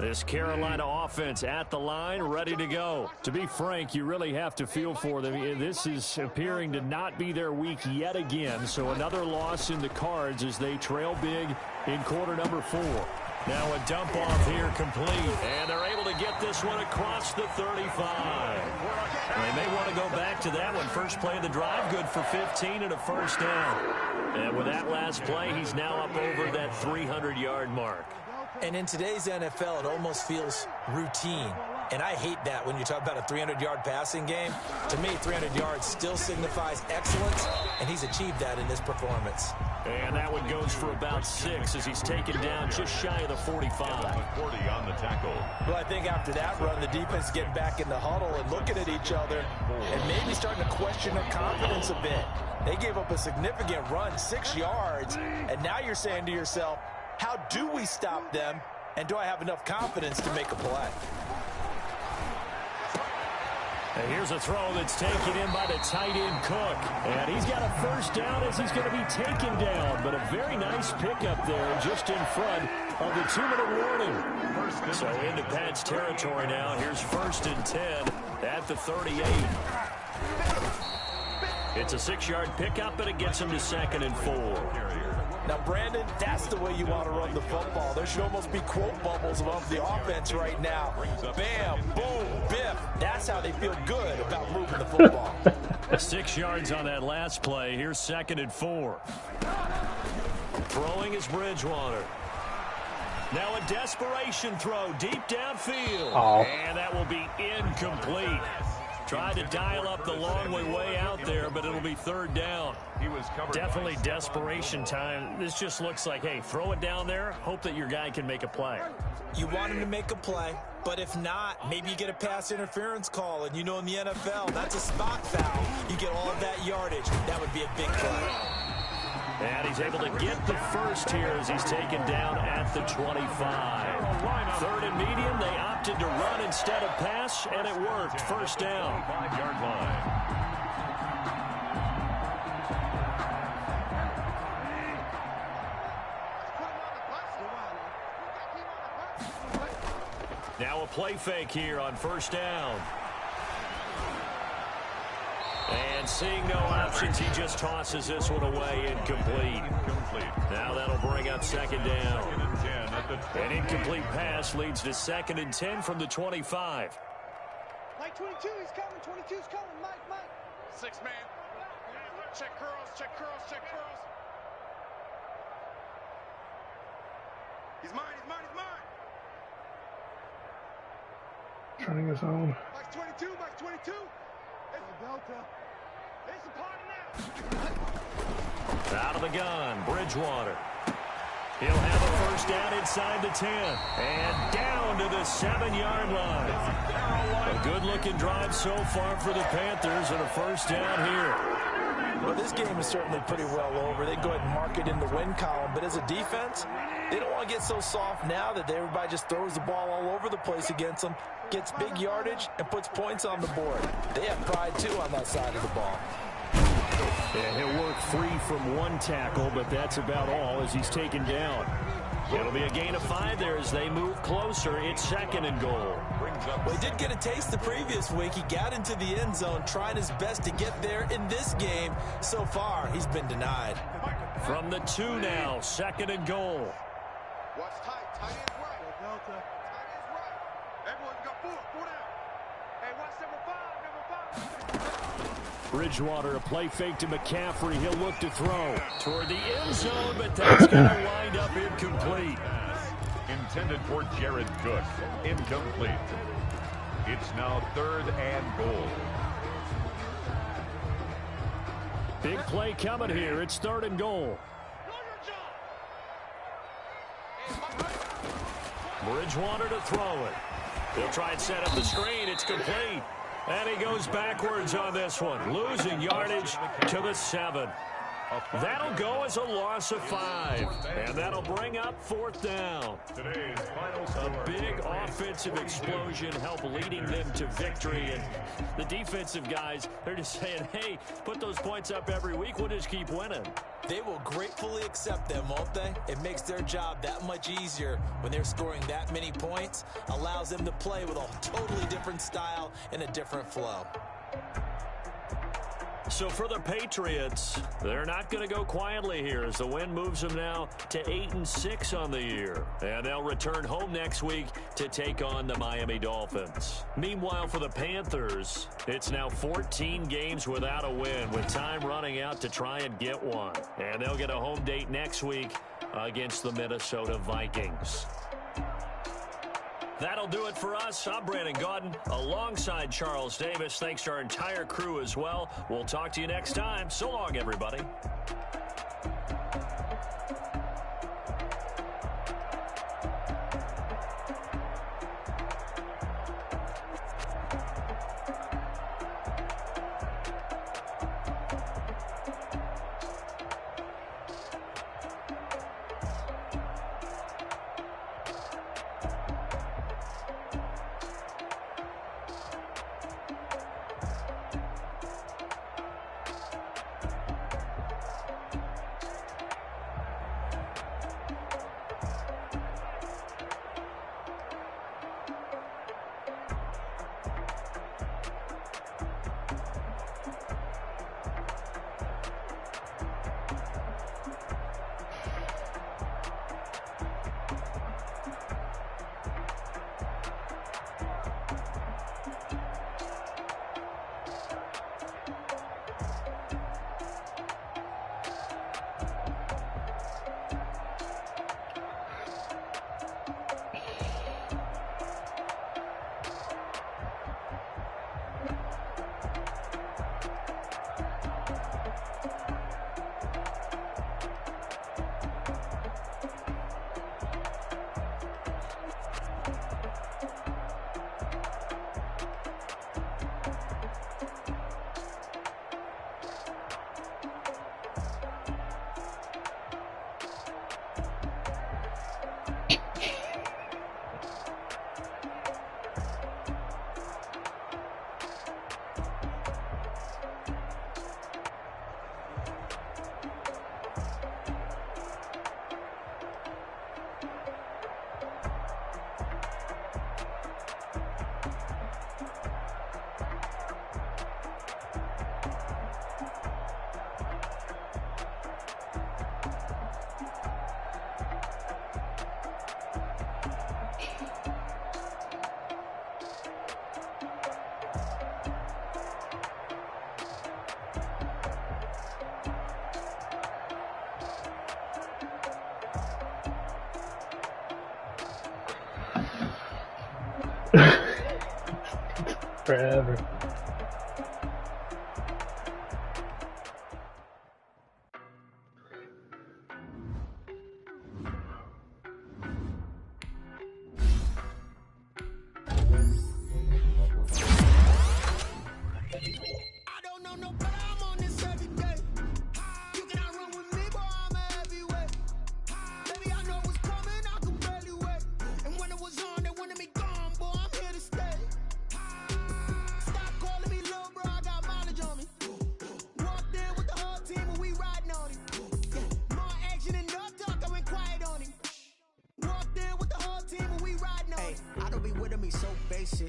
This Carolina offense at the line, ready to go. To be frank, you really have to feel for them. This is appearing to not be their week yet again. So another loss in the cards as they trail big in quarter number 4. Now a dump off here complete. And they're able to get this one across the 35. They may want to go back to that one. First play of the drive, good for 15 and a first down. And with that last play, he's now up over that 300-yard mark. And in today's NFL, it almost feels routine. And I hate that when you talk about a 300-yard passing game. To me, 300 yards still signifies excellence, and he's achieved that in this performance. And that one goes for about 6 as he's taken down just shy of the 45. 40 on the tackle. Well, I think after that run, the defense getting back in the huddle and looking at each other and maybe starting to question their confidence a bit. They gave up a significant run, 6 yards, and now you're saying to yourself, how do we stop them, and do I have enough confidence to make a play? And here's a throw that's taken in by the tight end Cook. And he's got a first down as he's going to be taken down. But a very nice pickup there just in front of the 2-minute warning. So into Pat's territory now. Here's 1st and 10 at the 38. It's a 6-yard pickup, and it gets him to 2nd and 4. Now, Brandon, that's the way you want to run the football. There should almost be quote bubbles above the offense right now. Bam, boom, biff. That's how they feel good about moving the football. 6 yards on that last play. Here's 2nd and 4. Throwing is Bridgewater. Now a desperation throw deep downfield. Oh. And that will be incomplete. Tried to dial up the long way out there, but it'll be third down. He was covered. Definitely desperation time. This just looks like, hey, throw it down there, hope that your guy can make a play. You want him to make a play, but if not, maybe you get a pass interference call, and you know in the NFL, that's a spot foul. You get all of that yardage. That would be a big play. And he's able to get the first here as he's taken down at the 25. Third and medium, they opted to run instead of pass, and it worked. First down. 5-yard line. Now a play fake here on first down. And seeing no options, he just tosses this one away, incomplete. Now that'll bring up second down. An incomplete pass leads to 2nd and 10 from the 25. Mike 22, he's coming. 22's coming. Mike. 6 man. Check curls, check curls, check curls. He's mine. Turning his own. Mike 22. It's a Delta. It's a party now. Out of the gun, Bridgewater. He'll have a first down inside the 10. And down to the 7-yard line. A good-looking drive so far for the Panthers, and a first down here. Well, this game is certainly pretty well over. They go ahead and mark it in the win column. But as a defense, they don't want to get so soft now that everybody just throws the ball all over the place against them, gets big yardage, and puts points on the board. They have pride, too, on that side of the ball. Yeah, he'll work free from one tackle, but that's about all as he's taken down. It'll be a gain of 5 there as they move closer. It's 2nd and goal. Well, he did get a taste the previous week. He got into the end zone trying his best to get there in this game. So far, he's been denied. From the 2 now, 2nd and goal. Watch tight. Tight ends right. Delta. Tight ends right. Everyone got 4 down. Hey, watch number 5. Bridgewater, a play fake to McCaffrey. He'll look to throw toward the end zone, but that's going to wind up incomplete. Intended for Jared Cook. Incomplete. It's now 3rd and goal. Big play coming here. It's 3rd and goal. Bridgewater to throw it. He'll try and set up the screen. It's complete. And he goes backwards on this one, losing yardage to the 7. That'll go as a loss of 5, and that'll bring up 4th down. Today's final A score. big offensive explosion help leading them to victory, and the defensive guys, they're just saying, hey, put those points up every week, we'll just keep winning. They will gratefully accept them, won't they? It makes their job that much easier when they're scoring that many points. Allows them to play with a totally different style and a different flow. So for the Patriots, they're not going to go quietly here as the win moves them now to 8-6 on the year. And they'll return home next week to take on the Miami Dolphins. Meanwhile, for the Panthers, it's now 14 games without a win with time running out to try and get one. And they'll get a home date next week against the Minnesota Vikings. That'll do it for us. I'm Brandon Gaudin alongside Charles Davis. Thanks to our entire crew as well. We'll talk to you next time. So long, everybody. Forever.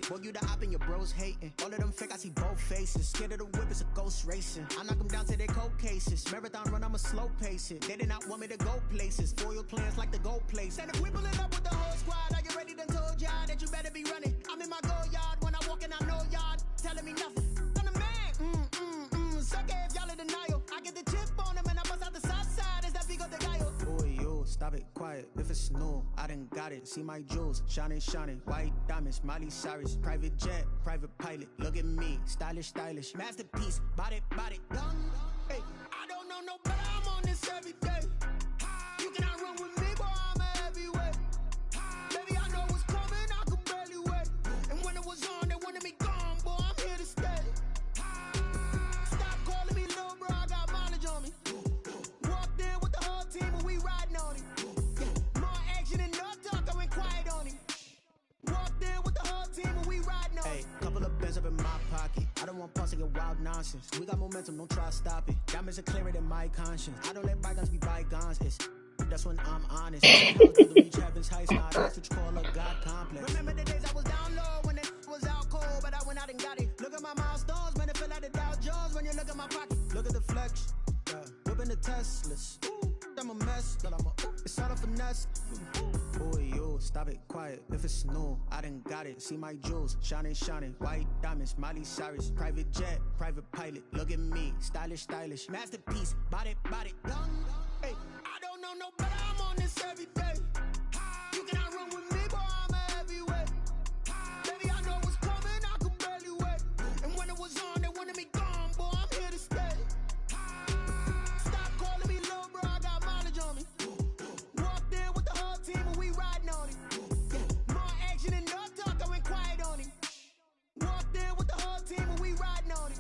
Boy, you the op and your bros hating. All of them fake, I see both faces. Scared of the whip, it's a ghost racing. I knock them down to their cold cases. Marathon run, I'ma slow pace it. They did not want me to go places. Foil plans like the go place. And if we pulling up with the whole squad, are you ready? Done told y'all that you better be running. I'm in my go yard when I walk in, I know y'all telling me nothing. I'm the man. Suck it if y'all in denial. I get the chip on them and I bust out the south side. Is that Vigo de Gallo? Boy, yo, stop it, quiet. If it's new, I done got it. See my jewels, shining, shining. White diamonds, Miley Cyrus. Private jet, private pilot. Look at me, stylish, stylish. Masterpiece, body, body, done. Hey, I don't know no better. I'm on this every day. You cannot run with me, boy, I'm a heavyweight. Baby, I know what's coming, I could barely wait. And when it was on, they wanted me gone, boy, I'm here to stay. Stop calling me little bro, I got mileage on me. Walked in with the whole team and we riding on him. More action and no talk, I went quiet on him. Walked in with the whole team and we riding on him. Hey, couple of bands up in my pocket. I don't want pause to get wild nonsense. We got momentum, don't try to stop it. Diamonds are clearer than my conscience. I don't let bygones be bygones. It's that's when I'm honest. To reach heaven's heights, now that's what you call a God complex. Remember the days I was down low when it was out cold, but I went out and got it. Look at my milestones, man, it feel like the Dow Jones when you look at my pocket. Look at the flex, whipping the Teslas. I'm a mess, but it's all a finesse. Boy, yo, stop it, quiet. If it's new, I done got it. See my jewels, shining, shining. White diamonds, Miley Cyrus. Private jet, private pilot. Look at me, stylish, stylish. Masterpiece, body, body, done. Hey, I don't know no better. I'm on this every day. You cannot run with me, boy, I'm a heavyweight. Baby, I know what's coming, I could barely wait. And when it was on, they wanted me gone, boy, I'm here to stay. Stop calling me little bro, I got mileage on me. Walked in with the whole team and we riding on him. More action and no talk, I went quiet on him. Walked in with the whole team and we riding on him.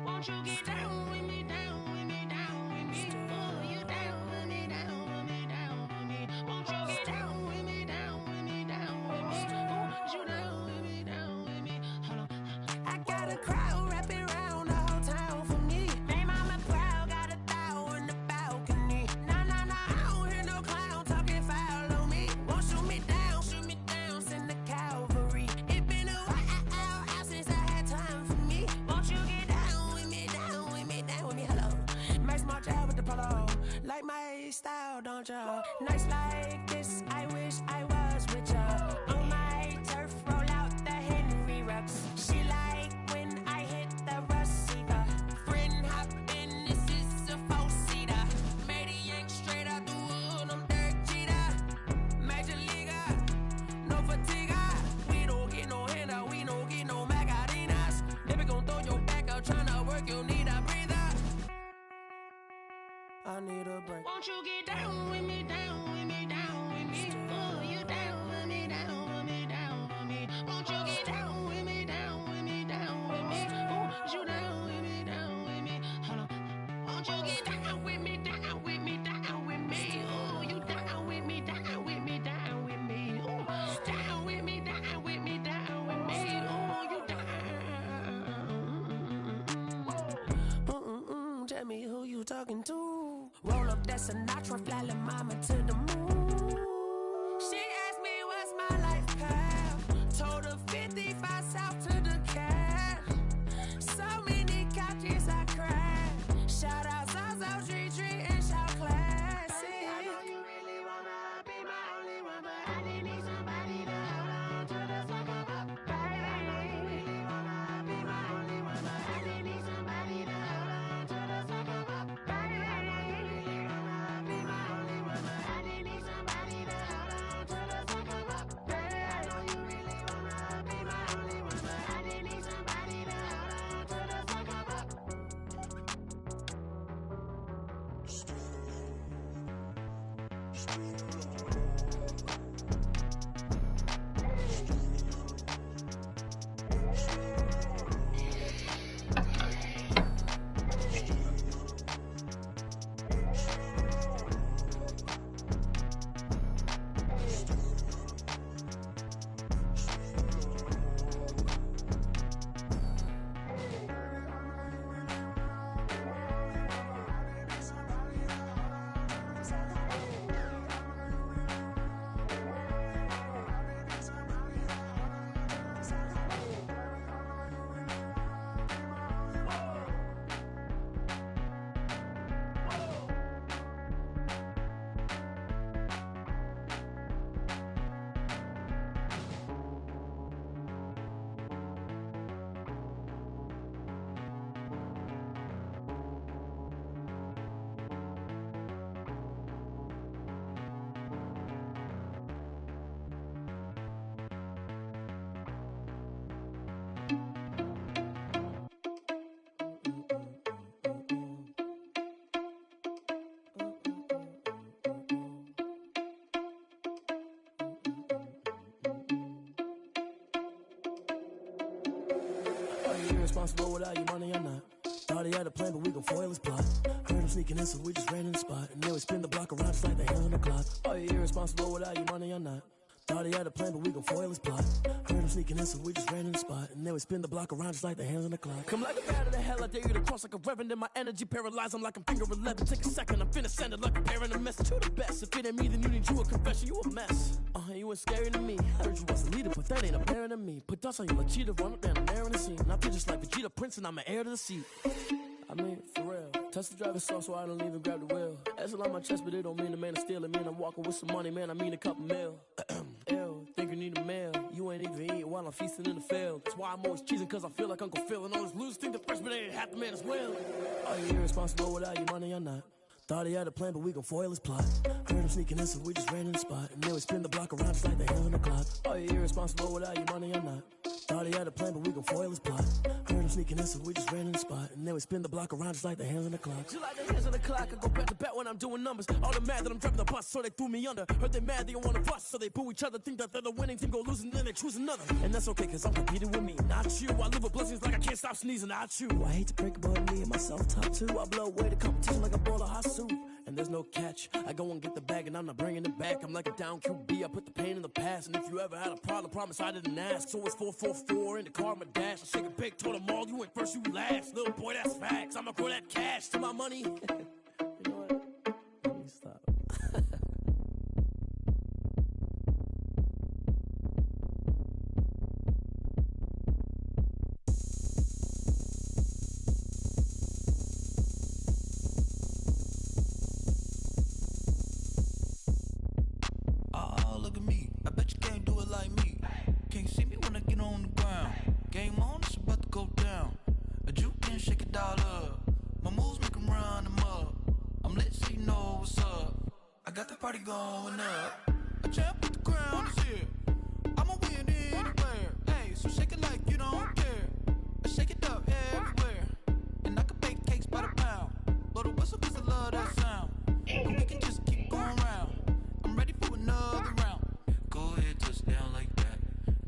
Won't you get down with me, down with me, down with me? Oh, you down with me, down with me, down with me. Won't you get down with me, down with me, down with me? Oh, you down with me, down with me? Hold on. I got a crowd wrapping around the whole town for me. They mama proud, got a thou in the balcony. Nah, nah, nah, I don't hear no clown talking foul on me. Won't shoot me down, send the cavalry. It been a while since I had time for me. Won't you get down with me, down with me, down with me? Hello. Max March out with the polo. Like my style, don't ya? Nights like this, I wish I was with ya. On my turf, roll out the Henry rocks. She like when I hit the receiver. Friend hop in, this is a four-seater. Made a yank straight out the wood, I'm Derek Jeter. Major leaguer, no fatigue. We don't get no handout, we don't get no Macarinas. Never gon' throw your back out, tryna work, you need a breather. I need a break. Won't you get down with me, down with me, down with me? Oh, you down with me, down with me, down with me? Won't you get down with me, down with me, down with me? Oh, you down with me, down with me? Hold on. Won't you get down with me, down with me, down with me? Oh, you down with me, down with me, down with me? Oh, down with me, down with me, down with me? Oh, you down. Tell me who you talking to. Roll up that Sinatra, fly la mama to the moon. She asked me what's my life path. Told her 55 south to the cat. So many couches I cried. Shout out South Street and shout classic. I know you really wanna be my only one, but I didn't need somebody to hold on to the fuck up. Irresponsible without your money or not. Thought he had a plan, but we gon' foil his plot. Heard him sneaking in, so we just ran in the spot. And then we spin the block around just like the hands on the clock. Are you irresponsible without your money or not? Thought he had a plan, but we gon' foil his plot. Heard him sneaking in, so we just ran in the spot. And then we spin the block around just like the hands on the clock. Come like a bat of the hell, I dare you to cross like a reverend. In my energy paralyzed, I'm like I'm finger 11. Take a second, I'm finna send it like a parent a message to the best. If it ain't me, then you need you a confession, you a mess. You ain't scary to me. Heard you was a leader, but that ain't apparent to me. Put dust on you like cheetah, run up down the air in the scene. And I feel just like Vegeta Prince, and I'm an heir to the seat. I mean, for real. Touch the driver's soft, so I don't even grab the wheel. That's on my chest, but it don't mean the man is stealing. Man, I'm walking with some money, man, I mean a couple mil. Ew, think you need a meal. You ain't even eating while I'm feasting in the field. That's why I'm always cheesing, cause I feel like Uncle Phil. And all those losers think the freshman ain't half the man as well. Are you irresponsible without your money or not? Thought he had a plan, but we gon' foil his plot. Heard him sneaking in, so we just ran in the spot. And then we spin the block around just like the hands on the clock. Are you irresponsible without your money or not? Thought he had a plan, but we gon' foil his plot. Heard him sneaking in, so we just ran in the spot. And then we spin the block around just like the hands on the clock. Just like the hands on the clock, I go back to back when I'm doing numbers. All the mad that I'm driving the bus, so they threw me under. Heard they mad, they don't wanna bust, so they boo each other. Think that they're the winning team, go losing, then they choose another. And that's okay, cause I'm competing with me, not you. I live with blessings like I can't stop sneezing, not you. I hate to break it, but me and myself top two. I blow away the competition like a bowl of hot soup. And there's no catch. I go and get the bag and I'm not bringing it back. I'm like a down QB, I put the pain in the past. And if you ever had a problem, promise I didn't ask. So it's 444 in the car, my dash. I shake a big, told them all, you ain't first, you last. Little boy, that's facts. I'ma grow that cash to my money. You know what? Let me stop. Party going up. A champ with the crown is here. I'ma win anywhere. Hey, so shake it like you don't care. I shake it up everywhere. And I can bake cakes by the pound. Blow the whistle cause I love that sound. And we can just keep going round. I'm ready for another round. Go ahead, touch down like that.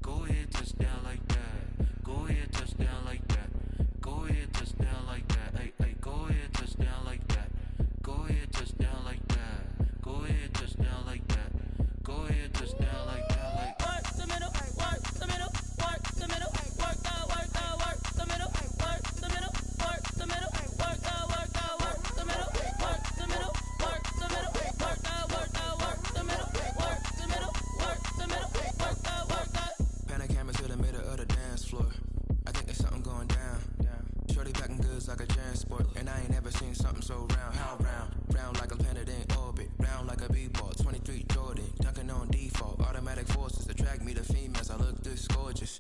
Go ahead, touch down like that. Go ahead, touch down like that. Go ahead, touch down like that. Hey, hey, go ahead, touch down like that. Go ahead, touch down like that. Go ahead, touch down like that. Go ahead, touch down like that. Like work the middle, work the middle, work the middle, work the middle, work the middle, work the middle, work the middle, work the middle, work the middle, work the middle, work the middle, work the middle, work the. Pan a camera to the middle of the dance floor. I think there's something going down. Shorty packing goods like a transport, and I ain't never seen something so round. How round? Round like a planet in orbit, round like a b-ball. 23 Jordan, dunking on default. Automatic forces attract me to females. I look this gorgeous.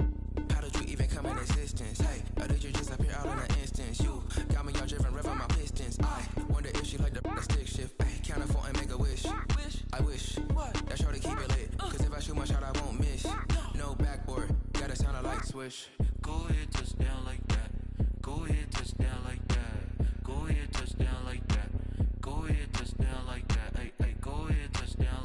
How did you even come in existence? Hey, or did you just appear out in an instance? You got me all driven, revving my pistons. I wonder if she like the stick shift. Ay, count a 4 and make a wish. I wish that shorty keep it lit. Cause if I shoot my shot, I won't miss. No backboard, gotta sound a light switch. Go ahead, touch down like that. Go ahead, touch down like that. Go ahead, touch down like that. Go ahead, touch down like that. Hey, hey, go ahead, touch down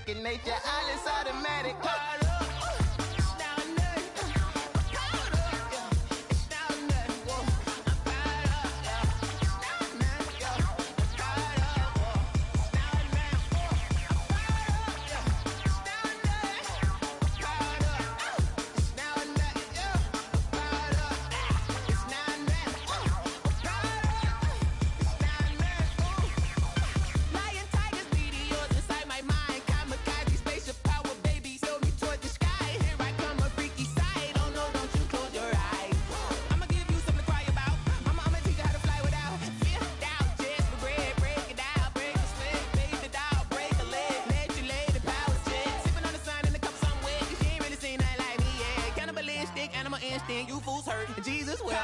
second nature. All is automatic. You fools hurt. Jesus will.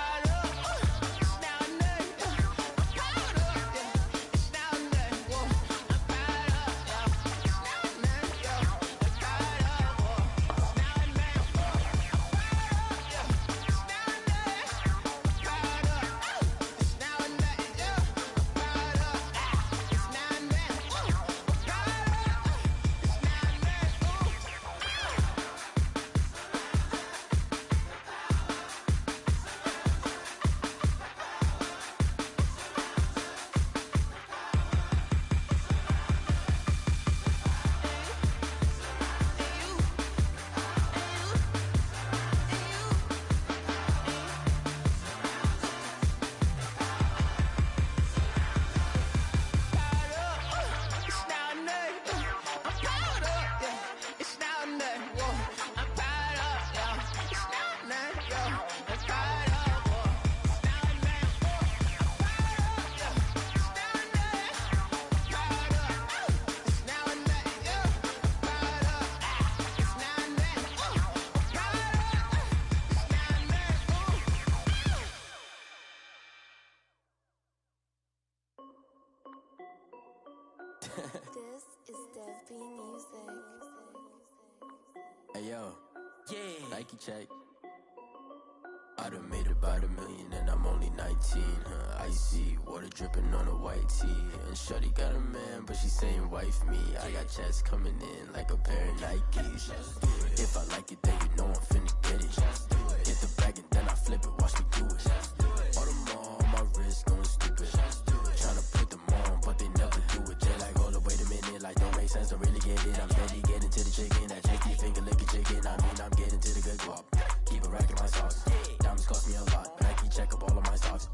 This is Dev B Music. Hey yo, yeah, Nike check. I done made about $1 million and I'm only 19. Icy water dripping on a white tee. And shorty got a man, but she saying wife me. I got checks coming in like a pair of Nikes. If I like it, then you know I'm finna get it. Get the bag and then I flip it, watch me do it. All them all on my wrist going stupid. Tryna put them on, but they never do it. They like, hold up, wait a minute, like don't make sense, don't really get it. I'm steady getting to the chicken, that cheeky finger licking chicken. I mean, I'm getting to the good guap. Keep a rack in my sauce. Diamonds cost me a lot. Nike check up all of my stocks.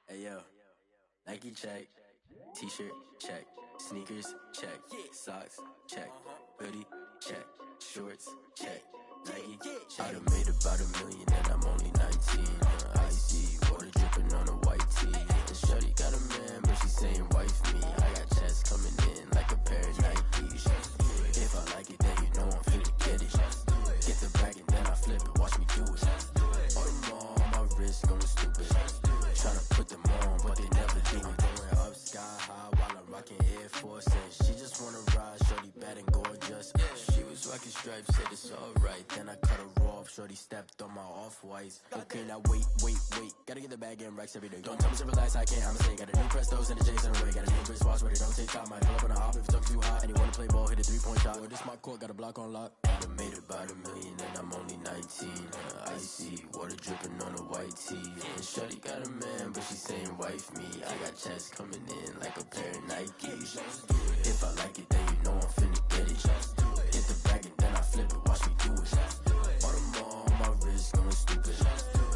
Hey yo, Nike check. T-shirt check. Sneakers check. Socks check. Hoodie check. Shorts check. Nike check. I done made about $1 million and I'm only 19. Icy water dripping on a white tee. And shorty got a man, but she saying wife me. I got checks coming in like a pair of Nikes. If I like it, then you know I'm finna get it. Get the bag and then I flip it, watch me do it. All them all on my wrist going stupid. Tryna put them on, but they never do it. Going up sky high while I'm rocking Air Force. And she just wanna ride, shorty bad and gorgeous. She was rocking stripes, said it's alright. Then I cut her off, shorty stepped on my off-whites. Okay, now wait. Gotta get the bag and racks every day. Don't tell me to relax, I can't, I'ma say. Got a new Prestos and a Jason away. Got a new wrist watch, but it don't take time. Might pull up on a hop if it's up too hot. And you wanna play ball, hit a 3-point shot. Or this my court, got a block on lock. I done made about $1 million and I'm only 19. Icy water dripping on a white tee. And shorty got a man, but she saying wife me. I got checks coming in like a pair of Nikes. If I like it, then you know I'm finna get it. Get the bag and then I flip it, watch me do it. All them all on my wrist going stupid.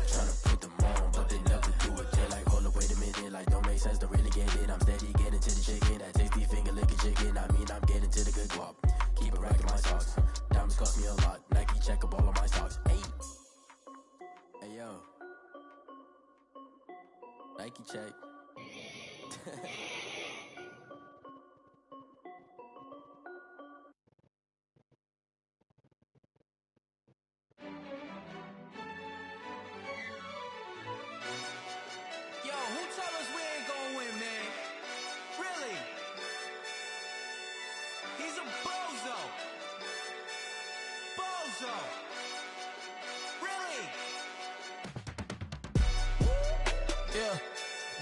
Tryna put them on, but they never do it. They're like, hold up, wait a minute, like don't make sense, don't really get it. I'm steady getting to the chicken, that tasty finger licking chicken. I mean, I'm getting to the good guap. Keep a rack in my socks. Diamonds cost me a lot. Nike check up all of my stocks. Hey yo, Nike check. Yo, who told us we ain't gonna win, man? Really? He's a bozo. Bozo. Really? Yeah,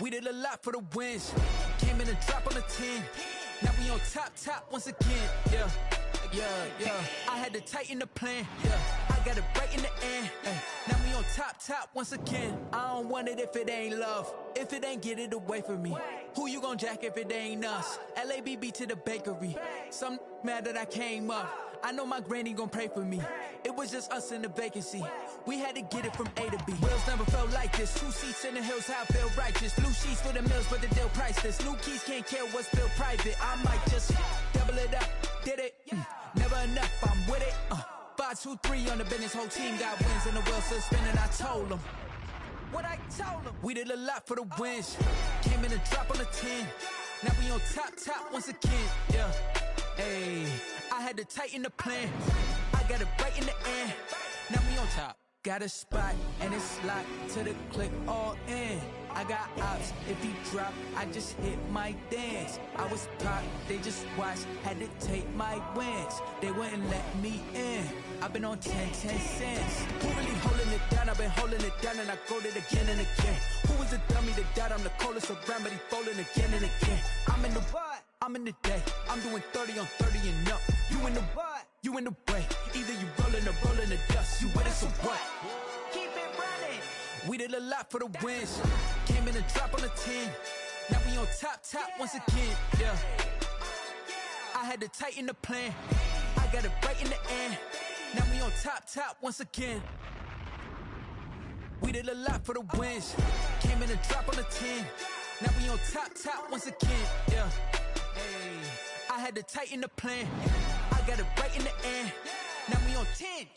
we did a lot for the wins. Came in and drop on the 10. Now we on top once again. Yeah. I had to tighten the plan. Yeah. I got it right in the end. Now we on top once again. I don't want it if it ain't love. If it ain't, get it away from me. Who you gon' jack if it ain't us? LABB to the bakery. Some mad that I came up. I know my granny gon' pray for me. It was just us in the vacancy. We had to get it from A to B. Wheels never felt like this. 2 seats in the hills, how I feel righteous. Blue sheets for the mills, but the deal priceless. New keys can't care what's built private. I might just double it up. Did it? Never enough, I'm with it. 5, 2, 3 on the business. Whole team got wins and the wheels still spinning. I told them what I told them. We did a lot for the wins. Came in and drop on the 10. Now we on top once again. Yeah. Hey, I had to tighten the plan. I got it right in the end. Now we on top. Got a spot and it's locked to the click all in. I got ops, if he drop, I just hit my dance. I was popped, they just watched, had to take my wins. They wouldn't let me in. I've been on 10 cents. Who really holding it down? I've been holding it down and I go it again and again. Who was the dummy that died? I'm the coldest around, but he folding again and again. I'm in the what? I'm in the day. I'm doing 30 on 30 and up. You in the what? You in the way. Either you rolling or rolling the dust. You with us or what? Keep it running. We did a lot for the wins. Came in and drop on the 10. Now we on top once again. Yeah. I had to tighten the plan. I got it right in the end. Now we on top once again. We did a lot for the wins. Came in and drop on the 10. Now we on top once again. Yeah. Hey, I had to tighten the plan. I got it right in the end. Now we on 10.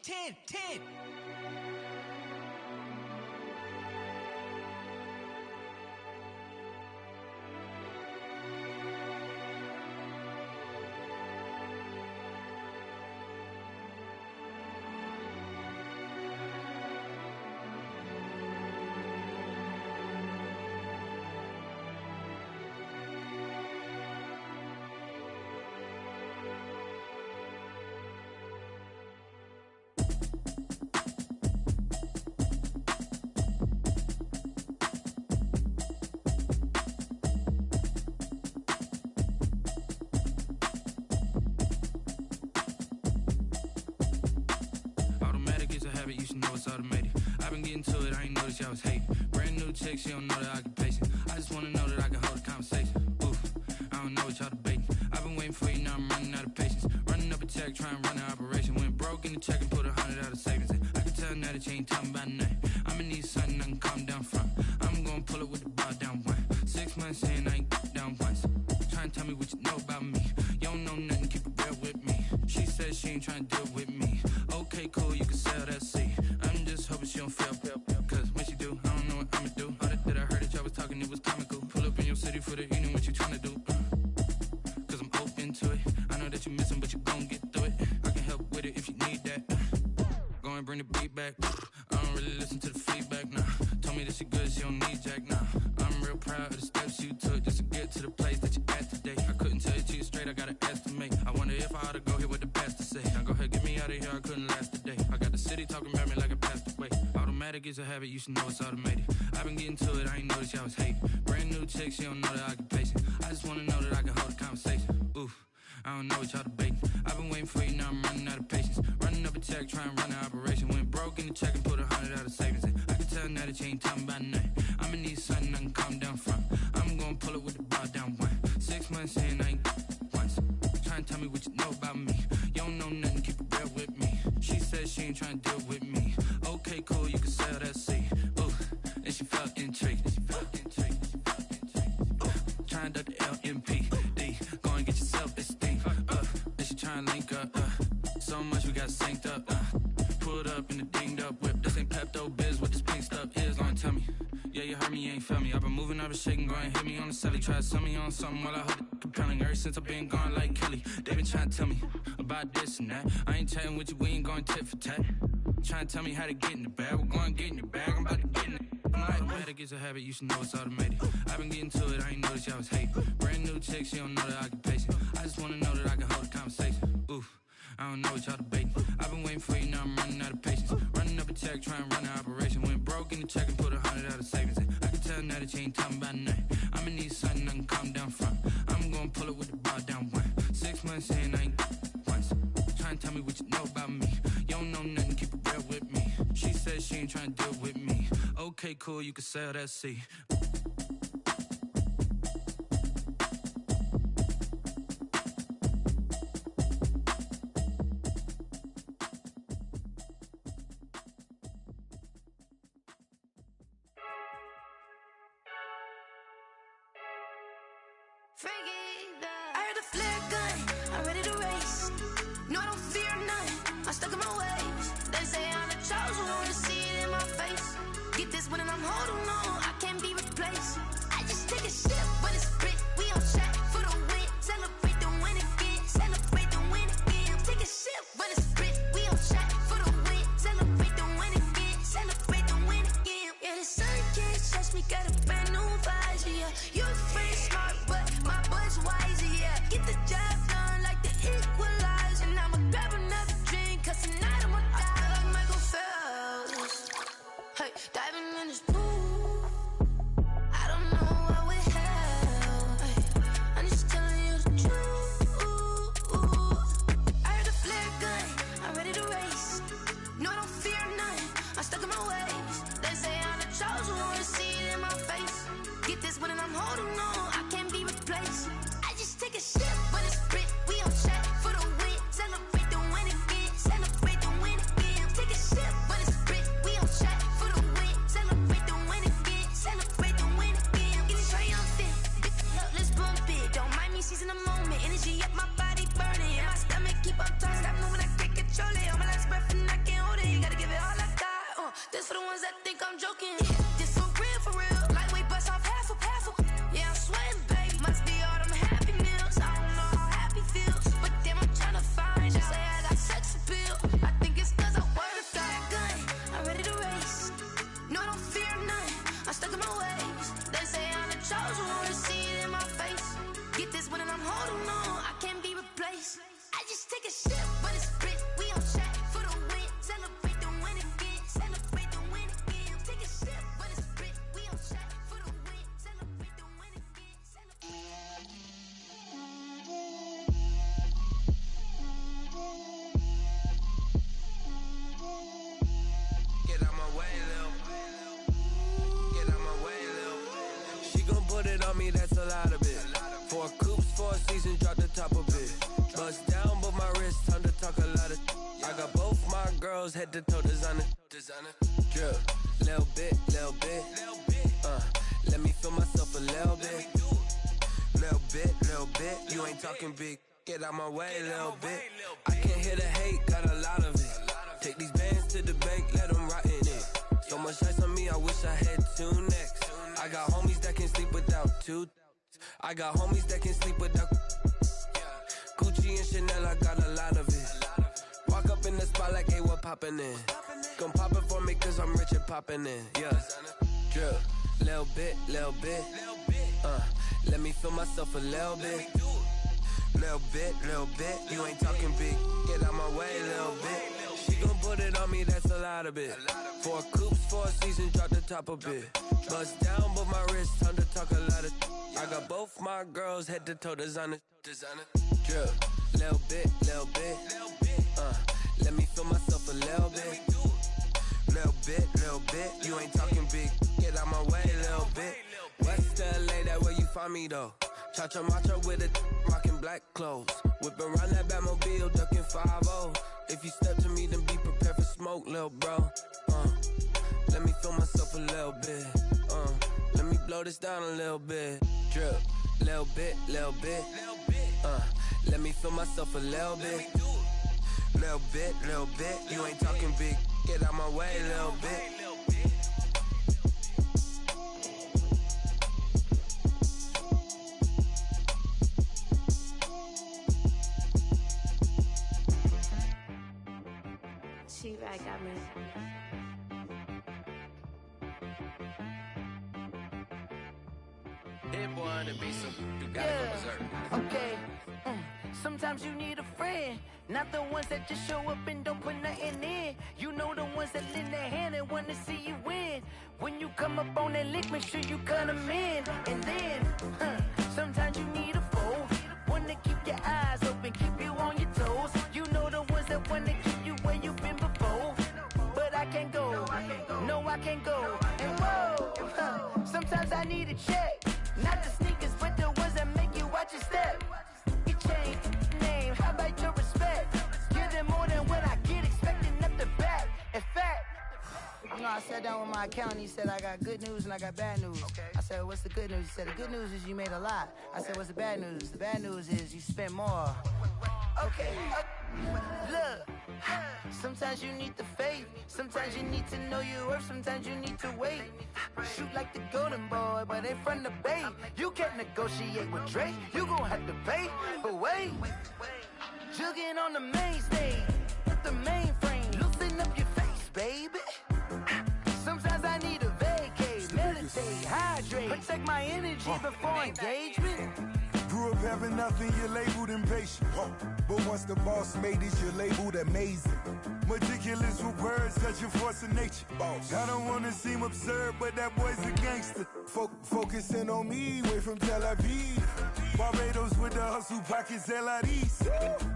You should know it's automated. I've been getting to it, I ain't noticed y'all was hating. Brand new chick, she don't know the occupation. I just wanna know that I can hold a conversation. Oof, I don't know what y'all debating. I've been waiting for you, now I'm running out of patience. Running up a check, trying to run an operation. Went broke in the check and put 100 out of savings in. I can tell now that you ain't talking about nothing. I'ma need something I can calm down from. I'm gonna pull it with the bar down one. 6 months in, I ain't down once. Trying to tell me what you know about me. You don't know nothing, keep it real with me. She said she ain't trying to deal with me. Okay, cool, you can sell that seat. I'm just hoping she don't fail. Cause when she do, I don't know what I'ma do. All that I heard that y'all was talking, it was comical. Pull up in your city for the evening, what you tryna do? Cause I'm open to it. I know that you missing, but you gon' get through it. I can help with it if you need that. Go and bring the beat back. I don't really listen to the feedback, nah. Told me that she good, she don't need jack, nah. I'm real proud of the steps you took just to get to the place that you at today. I couldn't tell you to you straight, I gotta estimate. I wonder if I ought to go here with the best to say. Now go ahead, get me out of here, I couldn't last a day. I got the city talking about me like I passed away. Automatic is a habit, you should know it's automated. I've been getting to it, I ain't noticed y'all was hating. Brand new chick, she don't know the occupation. I just wanna know that I can hold a conversation. Oof, I don't know what y'all debating. I've been waiting for you, now I'm running out of patience. Running up a check, trying to run an operation. Went broke in the check and put 100 out of savings in. I can tell now that you ain't talking about nothing. I'ma need something I can calm down from. I'm gonna pull it with the bar down one. 6 months in, I ain't once. Trying to tell me what you know about me. You don't know nothing, keep it real with me. She said she ain't trying to deal with me. Okay, cool, you can sell that seat. Ooh, and she felt intrigued. Trying to duck the LMPD. Go and get your self-esteem. And she trying to link up. So much we got synced up. Pulled up in the dinged up whip. This ain't Pepto-Biz, what this pink stuff is. Gonna tell me. Yeah, you heard me, you ain't felt me. I've been moving, I've been shaking, go and hit me on the celly. Try to sell me on something while I hold it compelling. Ever since I've been gone like Kelly, they been trying to tell me about this and that. I ain't chatting with you, we ain't going tit for tat. Trying to tell me how to get in the bag, we're going to get in your bag, I'm about to get in it. Automatic is a habit, you should know it's automated. I've been getting to it, I ain't noticed y'all was hating. Brand new chick, she don't know the occupation. I just wanna know that I can hold a conversation. Oof, I don't know what y'all debating. I've been waiting for you, now I'm running out of patience. Running up a check, trying to run an operation. Went broke in the check and put 100 out of savings in. I can tell now that you ain't talking about nothing. I'ma need something I can calm down from. I'm gonna pull it with the bar down one saying I ain't once. Trying to tell me what you know about me. You don't know nothing, keep it real with me. She said she ain't trying to deal with me. Okay, cool, you can sell that seat. I heard the flare gun, I'm ready to race. No, I don't fear none, I'm stuck in my ways. They say I'm the chosen one, to see it in my face. Get this one and I'm holding on, I can't be replaced. I just take a sip, but it's spit, we on track for the win. Celebrate the win again, celebrate the win again. Take a sip, but it's spit, we on track for the win. Celebrate the win again, celebrate the win again. Yeah, the sun can't touch me, got a brand new visor, yeah. You're free smart, but my butt's wiser, yeah. Get the job done like the equalizer. And I'ma grab another drink, cause tonight I'ma die like Michael Phelps. Hey, diving in this pool, I don't know what we have. Hey, I'm just telling you the truth. I heard the flare gun, I'm ready to race. No, I don't fear none, I'm stuck in my ways. They say I'm the chosen one, to see it in my face. Get this one and I'm holding on, I can't be replaced. I just take a sip, but it's spit, we on track for the win. Celebrate the win again, celebrate the win again. Take a sip, but it's spit, we on track for the win. Celebrate the win again, celebrate the win again. Get it triumphant, look, let's bump it. Don't mind me seizing the moment, energy up my body burning. And my stomach keep up turning, stop moving, I can't control it. On my last breath and I can't hold it, you gotta give it all I got. This for the ones that think I'm joking. This for real, lightweight bust off half a. Yeah, I'm sweating, babe, must be all them happy meals. I don't know how happy feels, but damn, I'm tryna find out. Say I got sex appeal, I think it's cause I wear a flat gun. I'm ready to race, no, I don't fear none, I'm stuck in my ways. They say I'm the chosen one, to see it in my face. Get this one and I'm holding on, I can't be replaced. I just take a sip, but it's spit, we on track for the win. Celebrate the win again, celebrate the win again. Take a sip, but it's spit, we on track for the win. Celebrate the win again, Get out my way, Lil. Get out my way, Lil. She gon' put it on me, that's a lot of it. 4 coops, 4 seasons, drop the top of it. Bust down, but my wrist, time to talk a lot of. I got both my girls, head to toe designer. Drip, little bit. Let me feel myself a little bit. Little bit. You ain't talking big. Get out my way, little bit. I can't hear the hate, got a lot of it. Take these bands to the bank, let them rot in it. So much ice on me, I wish I had 2 necks. I got homies that can sleep without 2. I got homies that can sleep without Gucci and Chanel, I got a lot of it. Walk up in the spot like, hey, what poppin' in? Gon' pop it for me cause I'm rich and poppin' in. Yeah, drip, little bit. Let me feel myself a little bit. Little bit. You ain't talking big. Get out my way, little bit. She gon' put it on me, that's a lot of it. 4 coops, 4 seasons, drop the top a bit. Bust down, but my wrist, time to talk a lot of. I got both my girls, head to toe designer. Drip, little bit. Let me feel myself a little bit. Little bit. You ain't talking big. Get out my way, little bit. West LA, that where you find me though. Cha-cha macha with a rockin' black clothes. Whip around that Batmobile, ducking 5-0. If you step to me, then be prepared for smoke, lil' bro. Let me feel myself a little bit. Let me blow this down a little bit. Drip, little bit. Let me feel myself a little bit. Little bit. You ain't talking big. Get out my way, little bit. T-Rag got me. Hit boy, the beast, you got it from Missouri. Okay. Sometimes you need a friend, not the ones that just show up and don't put nothing in. You know the ones that lend a hand and wanna see you win. When you come up on that lick, make sure you cut them in. And then, sometimes you need a foe, one to keep your eyes open, keep check. Not the sneakers, but the ones that make you watch your step. You change name, how about your respect? Give them more than what I get, expecting up the back. In fact, you know, I sat down with my accountant. He said, I got good news and I got bad news. I said, what's the good news? He said, the good news is you made a lot. I said, what's the bad news? The bad news is you spent more. Okay, look. Sometimes you need the faith. Sometimes you need to know your worth. Sometimes you need to wait. Shoot like the golden boy, but they from the bay. You can't negotiate with Drake. You gon' have to pay. But wait, jugging on the main stage with the mainframe. Loosen up your face, baby. Sometimes I need a vacate, meditate, hydrate, protect my energy before engagement. Grew up having nothing, you're labeled impatient. But once the boss made it, you're labeled amazing. Meticulous with words, such a force of nature. I don't wanna seem absurd, but that boy's a gangster. Focusing on me, way from Tel Aviv. Barbados with the hustle pockets, LIDs.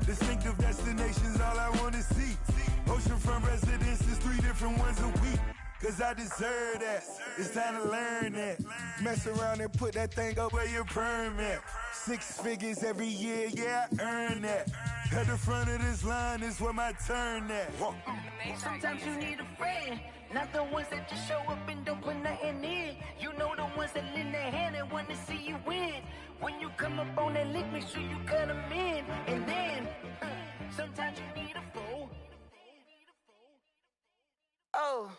Distinctive destinations, all I wanna see. Oceanfront residences, 3 different ones a week. Cause I deserve that, it's time to learn that. Mess around and put that thing up where your permit. 6 figures every year, yeah, I earn that. At the front of this line is where my turn at. Sometimes you need a friend, not the ones that just show up and don't put nothing in. You know the ones that lend their hand and want to see you win. When you come up on that lick, make sure you cut them in. And then, sometimes you need a fool. Oh.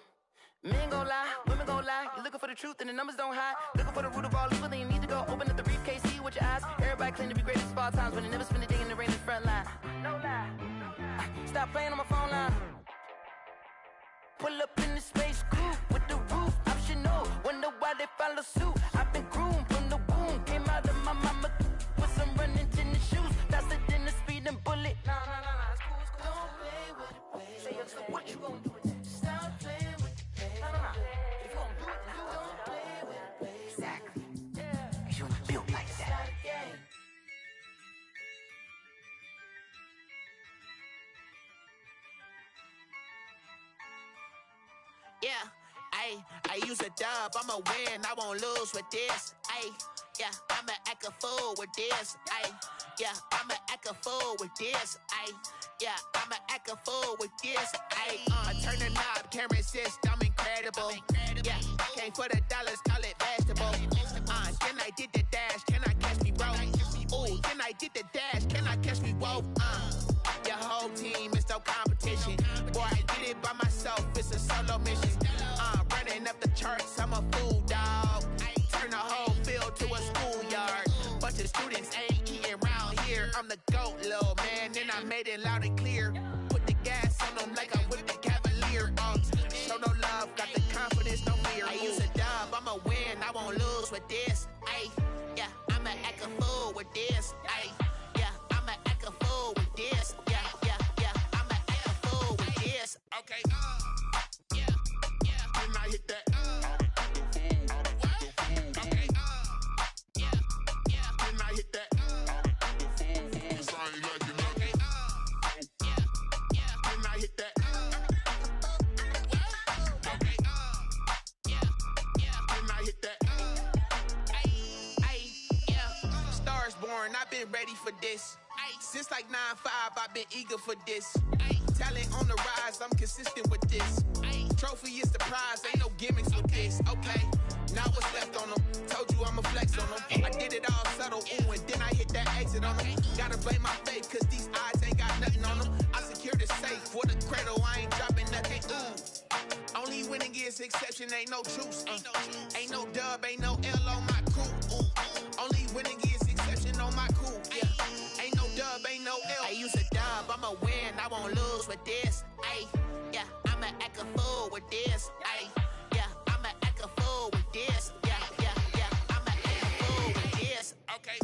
Men gon' lie, women gon' lie. You're looking for the truth and the numbers don't hide. Looking for the root of all evil, then you need to go open up the briefcase, see with your eyes. Everybody claim to be greatest of all times, but they never spend a day in the rain in the front line. No lie. Stop playing on my phone line. Pull up in the space coupe with the roof optional. Wonder why they follow suit. I've been groomed from the womb. Came out of my mama with some running tennis shoes. Faster than the speeding bullet. No, it's cool, it's cool. Don't play with it, baby. Say what you gon' do with it? Stop playing with it. If you gon' do it, then you don't play with it, baby. Exactly. Cause you was built like that. Yeah, I use a dub, I'ma win, I won't lose with this. Yeah, I'ma act a fool with this. Yeah, I'ma act a fool with this. Yeah, I'ma act a fool with this. I turn the knob, camera assist, I'm incredible. Yeah, came for the dollars, call it vegetable. Then I did the dash, can I catch me, bro? Ooh, then I did the dash, can I catch me, whoa? Your whole team is no competition. Boy, I did it by myself, it's a solo mission. Running up the charts, I'm a fool, dog. Turn the whole field to a schoolyard. Bunch of students ain't eating round here. I'm the GOAT, little man, and I made it loud and clear. Put the gas on them like I'm with the Cavalier. Show no love, got the confidence, no fear. I use a dub, I'ma win, I won't lose with this. Yeah, I'ma act a fool with this. Yeah, I'ma act a fool with this. Yeah, I'ma act a fool with this. Okay, yeah, then I hit that. Okay, yeah, then I hit that. Cause I ain't like it. Okay, yeah, then I hit that. Okay, yeah, then I hit that. Yeah, Stars born, I've been ready for this. Since like 9-5, I've been eager for this. Talent on the rise, I'm consistent with this. Trophy is the prize, ain't no gimmicks with this. Okay, now what's left on them? Told you I'ma flex on them. I did it all subtle, ooh, and then I hit that exit on them. Gotta blame my faith, cause these odds ain't got nothing on them. I secured the safe for the cradle, I ain't dropping nothing, ooh. Only winning is exception, ain't no truce. Ain't no dub, ain't no L on my crew. Ooh. Only winning is exception on my crew. Yeah, ain't no dub, ain't no L. I use a dub, I'ma win, I won't lose with this. Yeah, I'ma act a fool with this. Yeah, I'ma act a fool with this. Yeah, I'ma act a fool with this. Okay,